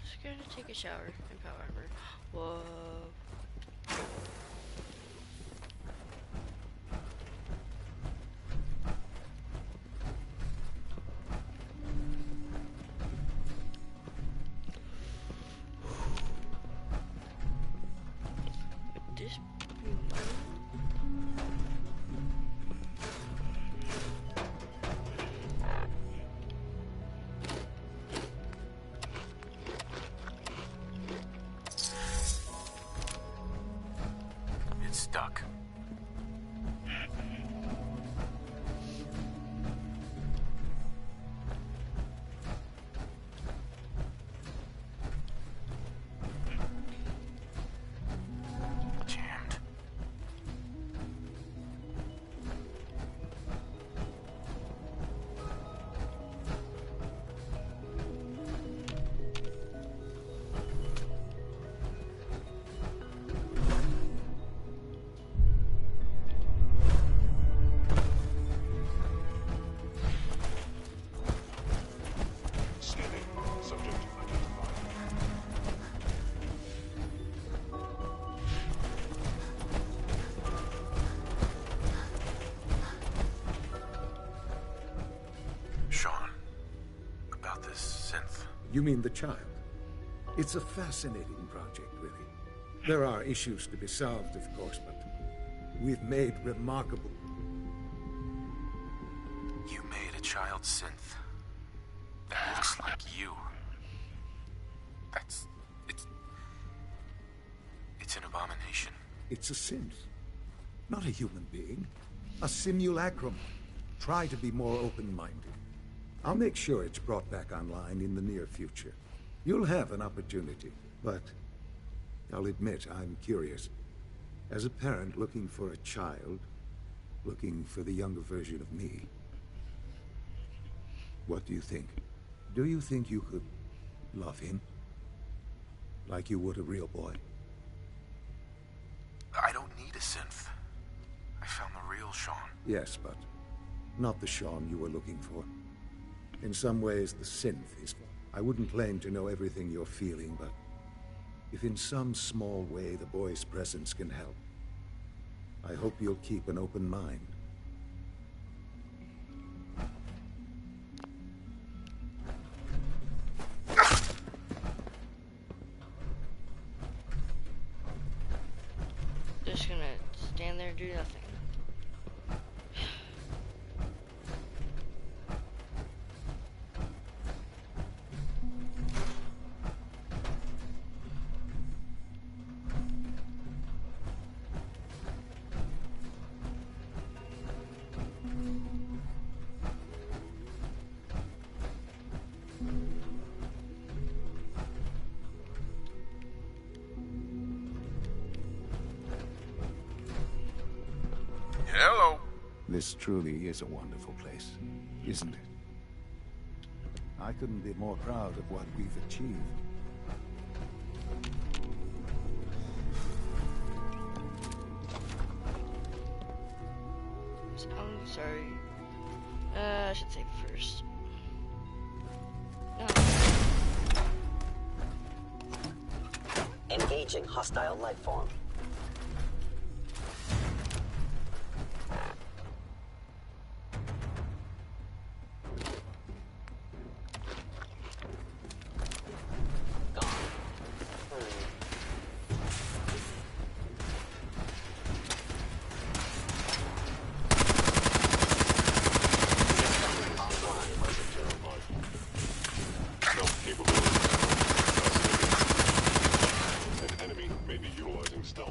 Just gonna take a shower in power armor. Whoa. Would this be money? stuck. Jammed. Scanning. Subject identified. Sean, about this synth. You mean the child? It's a fascinating project, really. There are issues to be solved, of course, but we've made remarkable... You made a child synth that looks like you. It's an abomination. It's a synth. Not a human being. A simulacrum. Try to be more open-minded. I'll make sure it's brought back online in the near future. You'll have an opportunity, but I'll admit I'm curious. As a parent looking for a child, looking for the younger version of me, what do you think? Do you think you could love him? Like you would a real boy? I don't need a synth. I found the real Sean. Yes, but not the Sean you were looking for. In some ways, the synth is... I wouldn't claim to know everything you're feeling, but if in some small way the boy's presence can help, I hope you'll keep an open mind. Just gonna stand there and do nothing. Hello. This truly is a wonderful place, isn't it? I couldn't be more proud of what we've achieved. I'm sorry. I should save first. No. Engaging hostile life form. An enemy may be utilizing stealth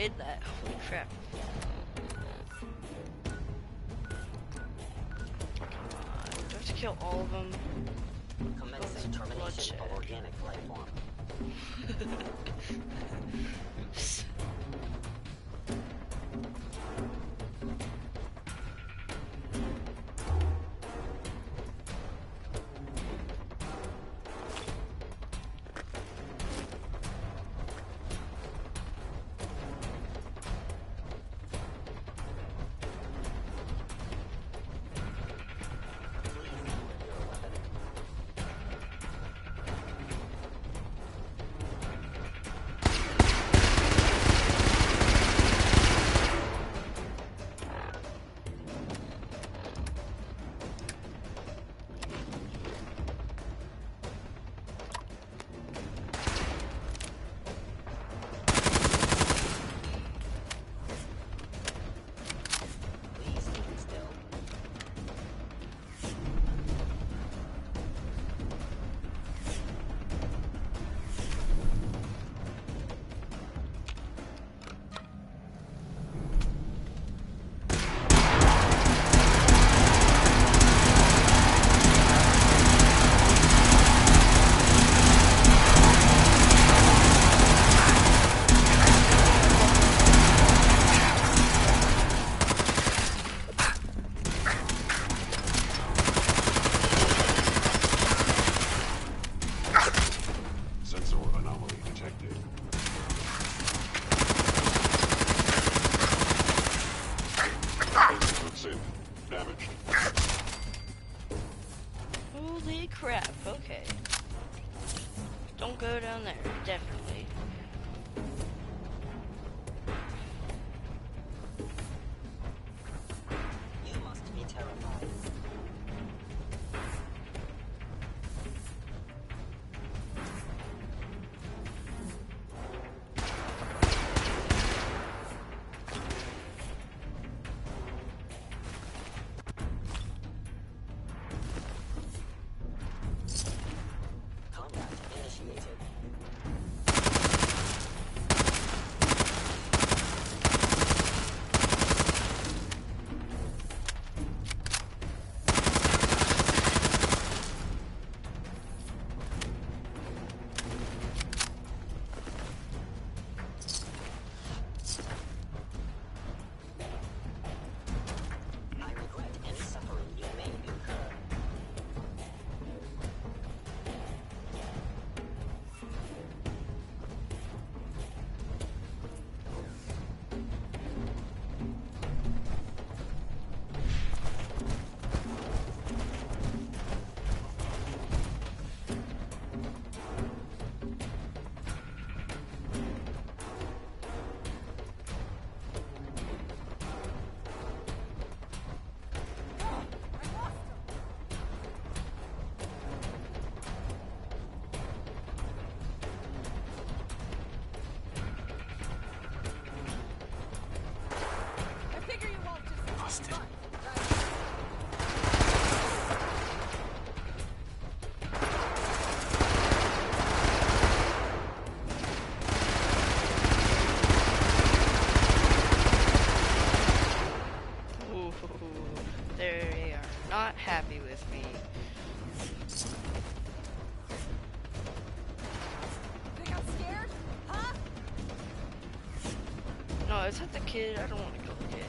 did that. Holy crap. Do I have to kill all of them? Commencing termination of organic life form. Holy crap, okay. Don't go down there, definitely. You must be terrified. Combat initiated. I regret any suffering you may incur. Lost it. Ooh, they are not happy with me. Think I'm scared? Huh? No, is that the kid? I don't want to kill the kid.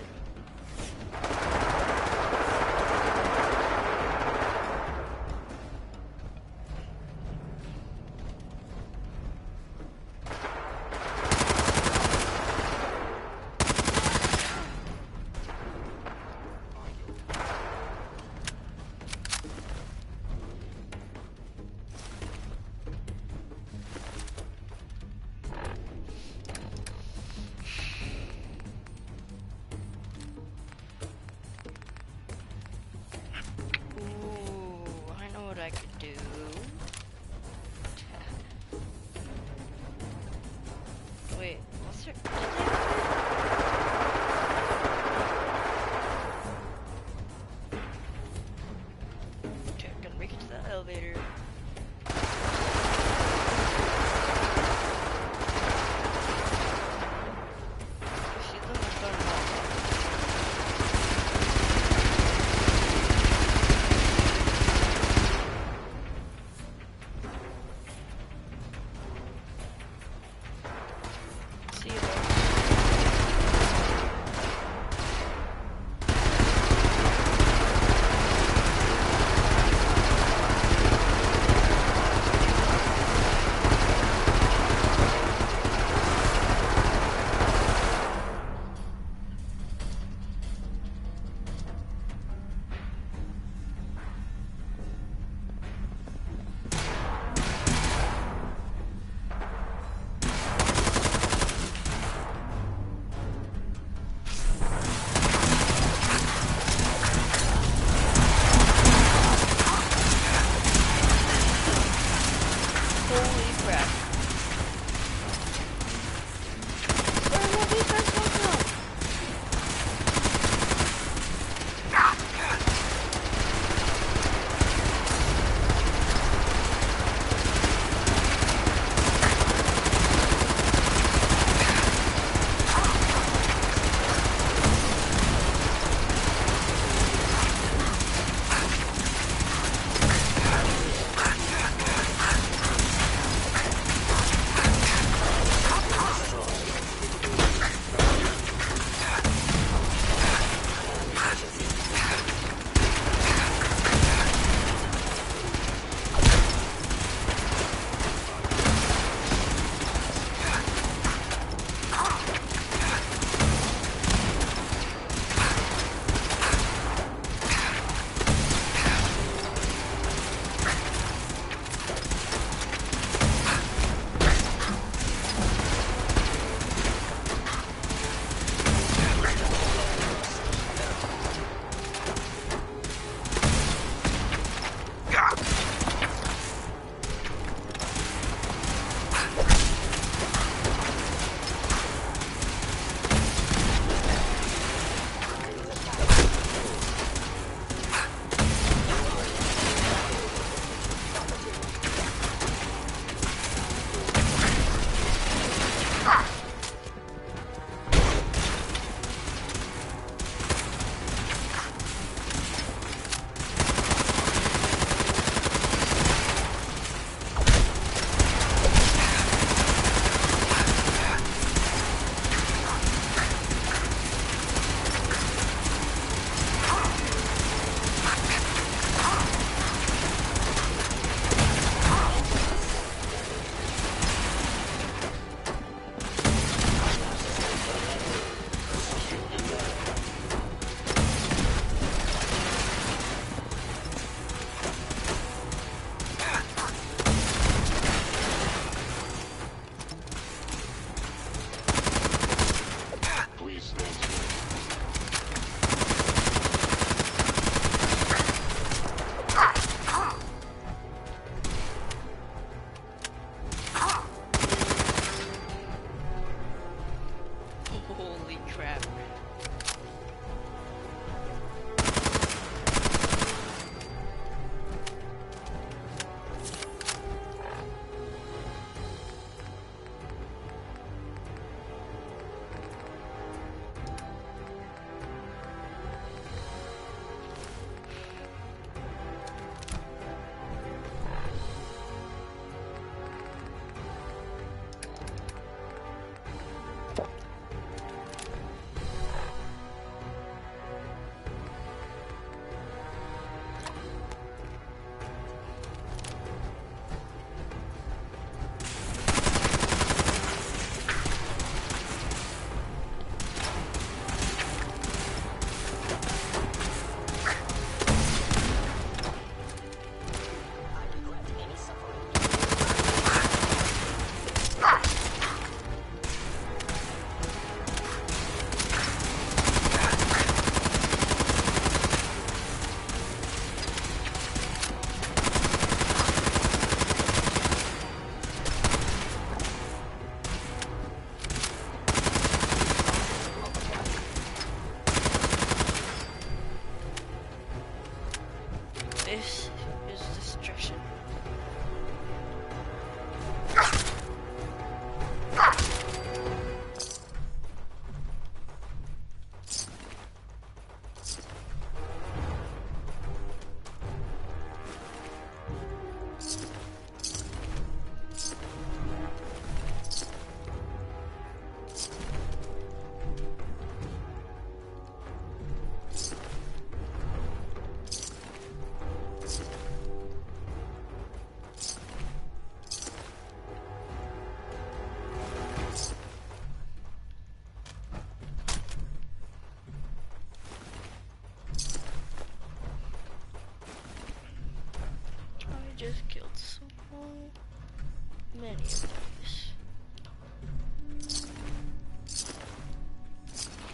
many of these.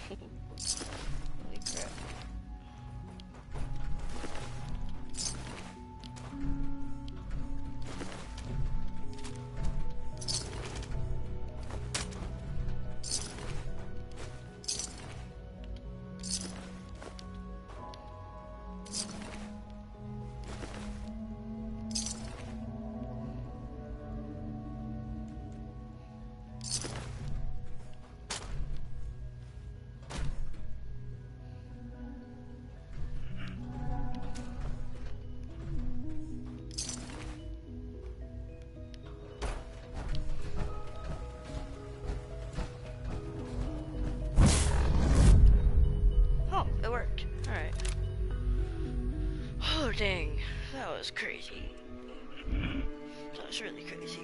Holy crap. It worked. Alright. Oh dang. That was crazy. That was really crazy.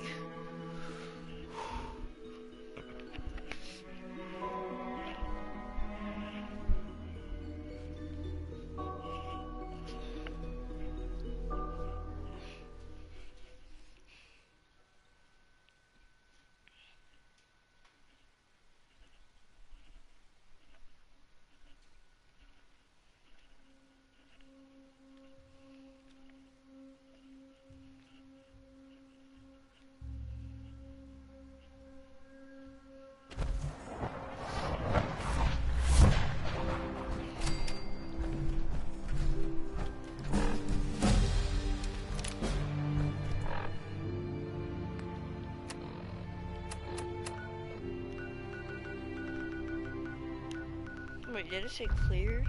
Wait, did it say cleared?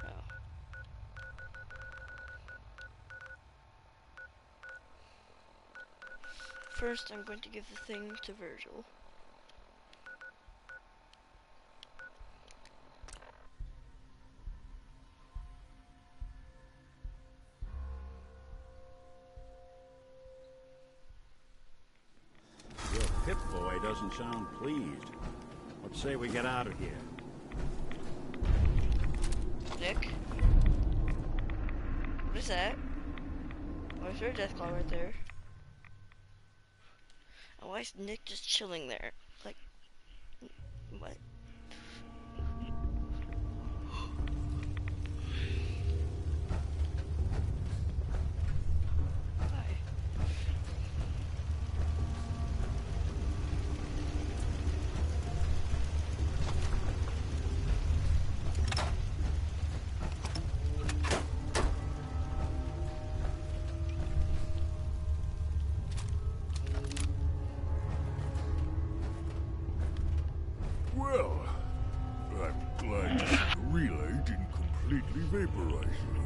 Oh. First, I'm going to give the thing to Virgil. Your Pip-Boy doesn't sound pleased. Let's say we get out of here. Nick? What is that? Why is there a death claw right there? And why is Nick just chilling there? Like, what? Well, I'm glad the relay didn't completely vaporize you.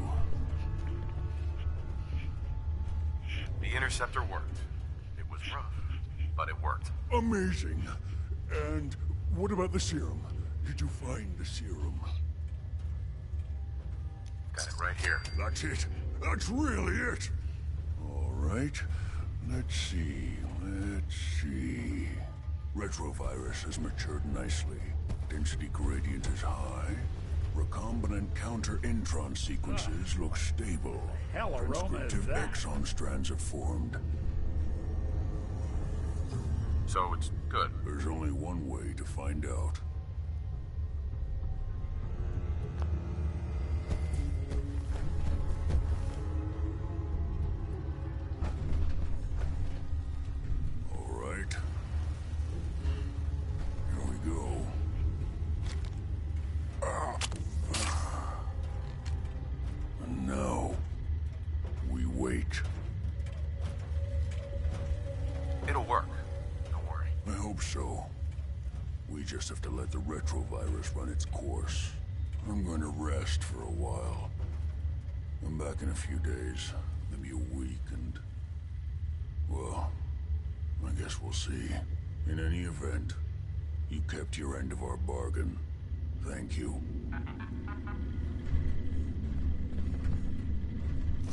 The interceptor worked. It was rough, but it worked. Amazing. And what about the serum? Did you find the serum? Got it right here. That's it. That's really it. All right. Let's see. Retrovirus has matured nicely. Density gradient is high. Recombinant counter-intron sequences look stable. Hell, aroma is Transcriptive that? exon strands have formed. So it's good. There's only one way to find out. All right. Here we go. And now, we wait. It'll work. Don't worry. I hope so. We just have to let the retrovirus run its course. I'm going to rest for a while. I'm back in a few days, maybe a week, and... well, I guess we'll see. In any event, you kept your end of our bargain. Thank you.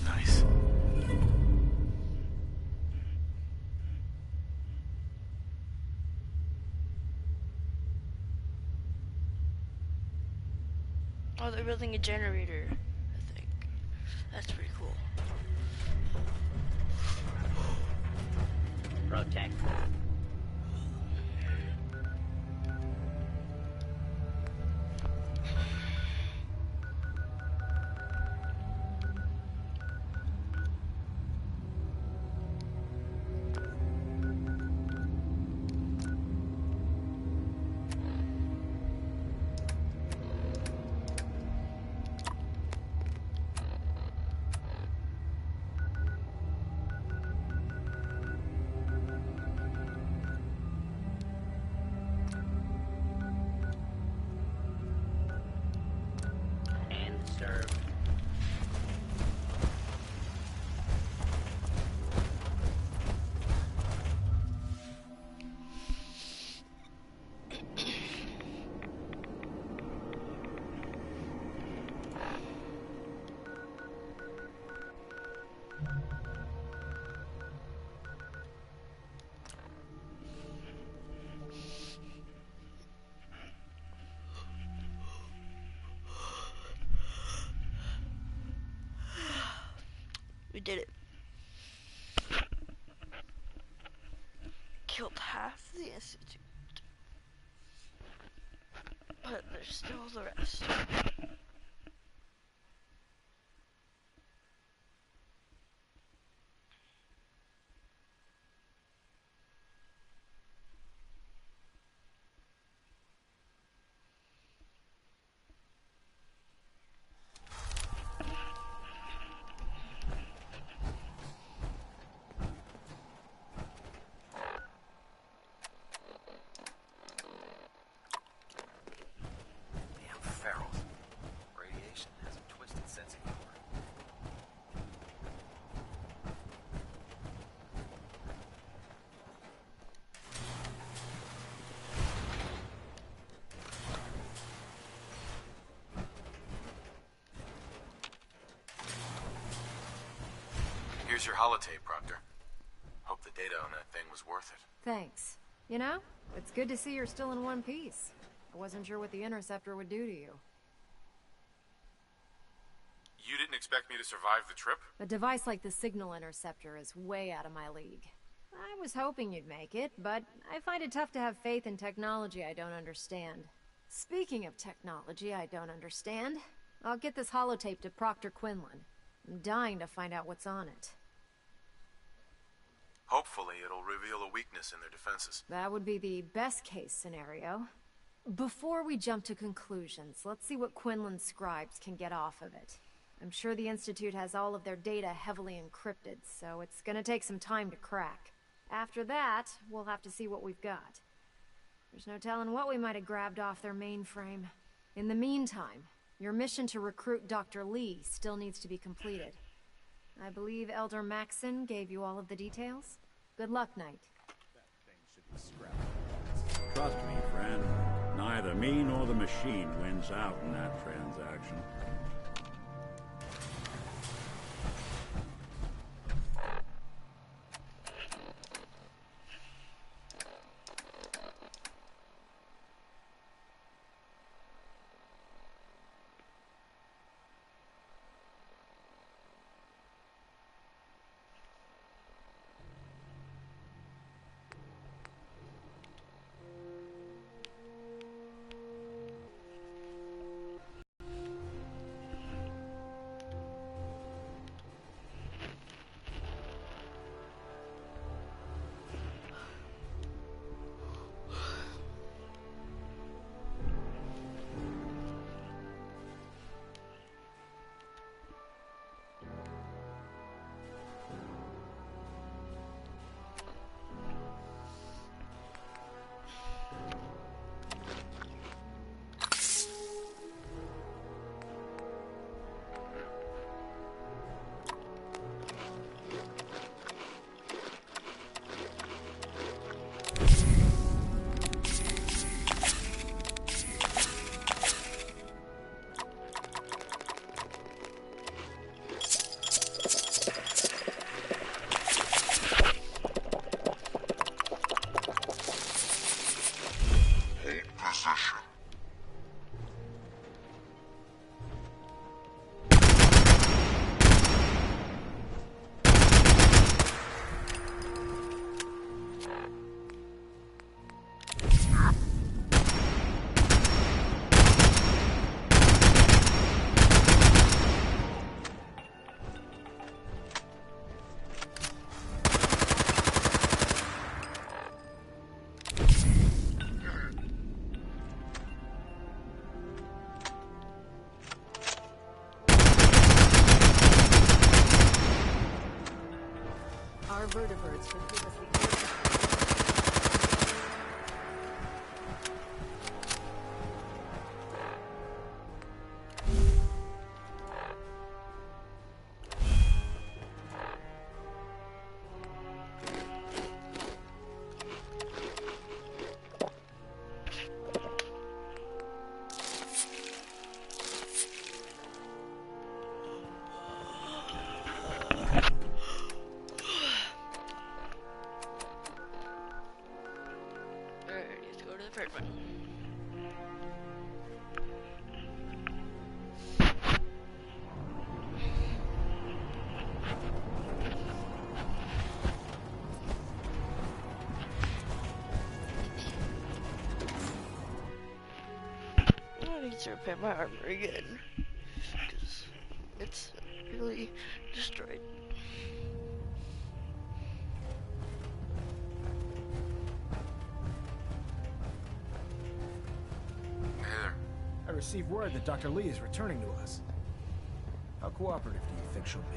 Nice. Oh, they're building a generator, I think. That's pretty cool. protect. Serve. We did it. Killed half the Institute. But there's still the rest. Here's your holotape, Proctor. Hope the data on that thing was worth it. Thanks. You know, it's good to see you're still in one piece. I wasn't sure what the Interceptor would do to you. You didn't expect me to survive the trip? A device like the Signal Interceptor is way out of my league. I was hoping you'd make it, but I find it tough to have faith in technology I don't understand. Speaking of technology I don't understand, I'll get this holotape to Proctor Quinlan. I'm dying to find out what's on it. Hopefully it'll reveal a weakness in their defenses. That would be the best case scenario. Before we jump to conclusions, let's see what Quinlan's scribes can get off of it. I'm sure the Institute has all of their data heavily encrypted, so it's gonna take some time to crack. After that, we'll have to see what we've got. There's no telling what we might have grabbed off their mainframe. In the meantime, your mission to recruit Dr. Lee still needs to be completed. I believe Elder Maxson gave you all of the details. Good luck, Knight. Trust me, friend. Neither me nor the machine wins out in that transaction. experts could give us the To repair my armor again, because it's really destroyed. Hey there. I received word that Dr. Lee is returning to us. How cooperative do you think she'll be?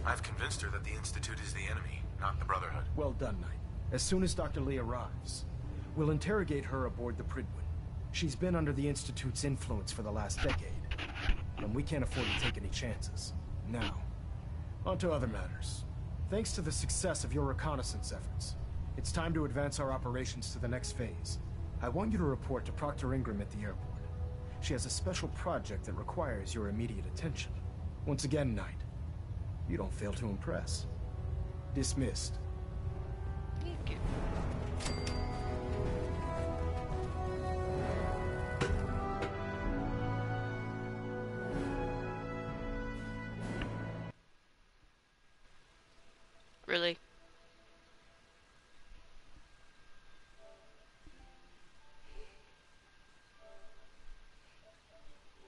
I've convinced her that the Institute is the enemy, not the Brotherhood. Well done, Knight. As soon as Dr. Lee arrives, we'll interrogate her aboard the Prydwen. She's been under the Institute's influence for the last decade, and we can't afford to take any chances. Now, on to other matters. Thanks to the success of your reconnaissance efforts, it's time to advance our operations to the next phase. I want you to report to Proctor Ingram at the airport. She has a special project that requires your immediate attention. Once again, Knight, you don't fail to impress. Dismissed. Thank you. Really?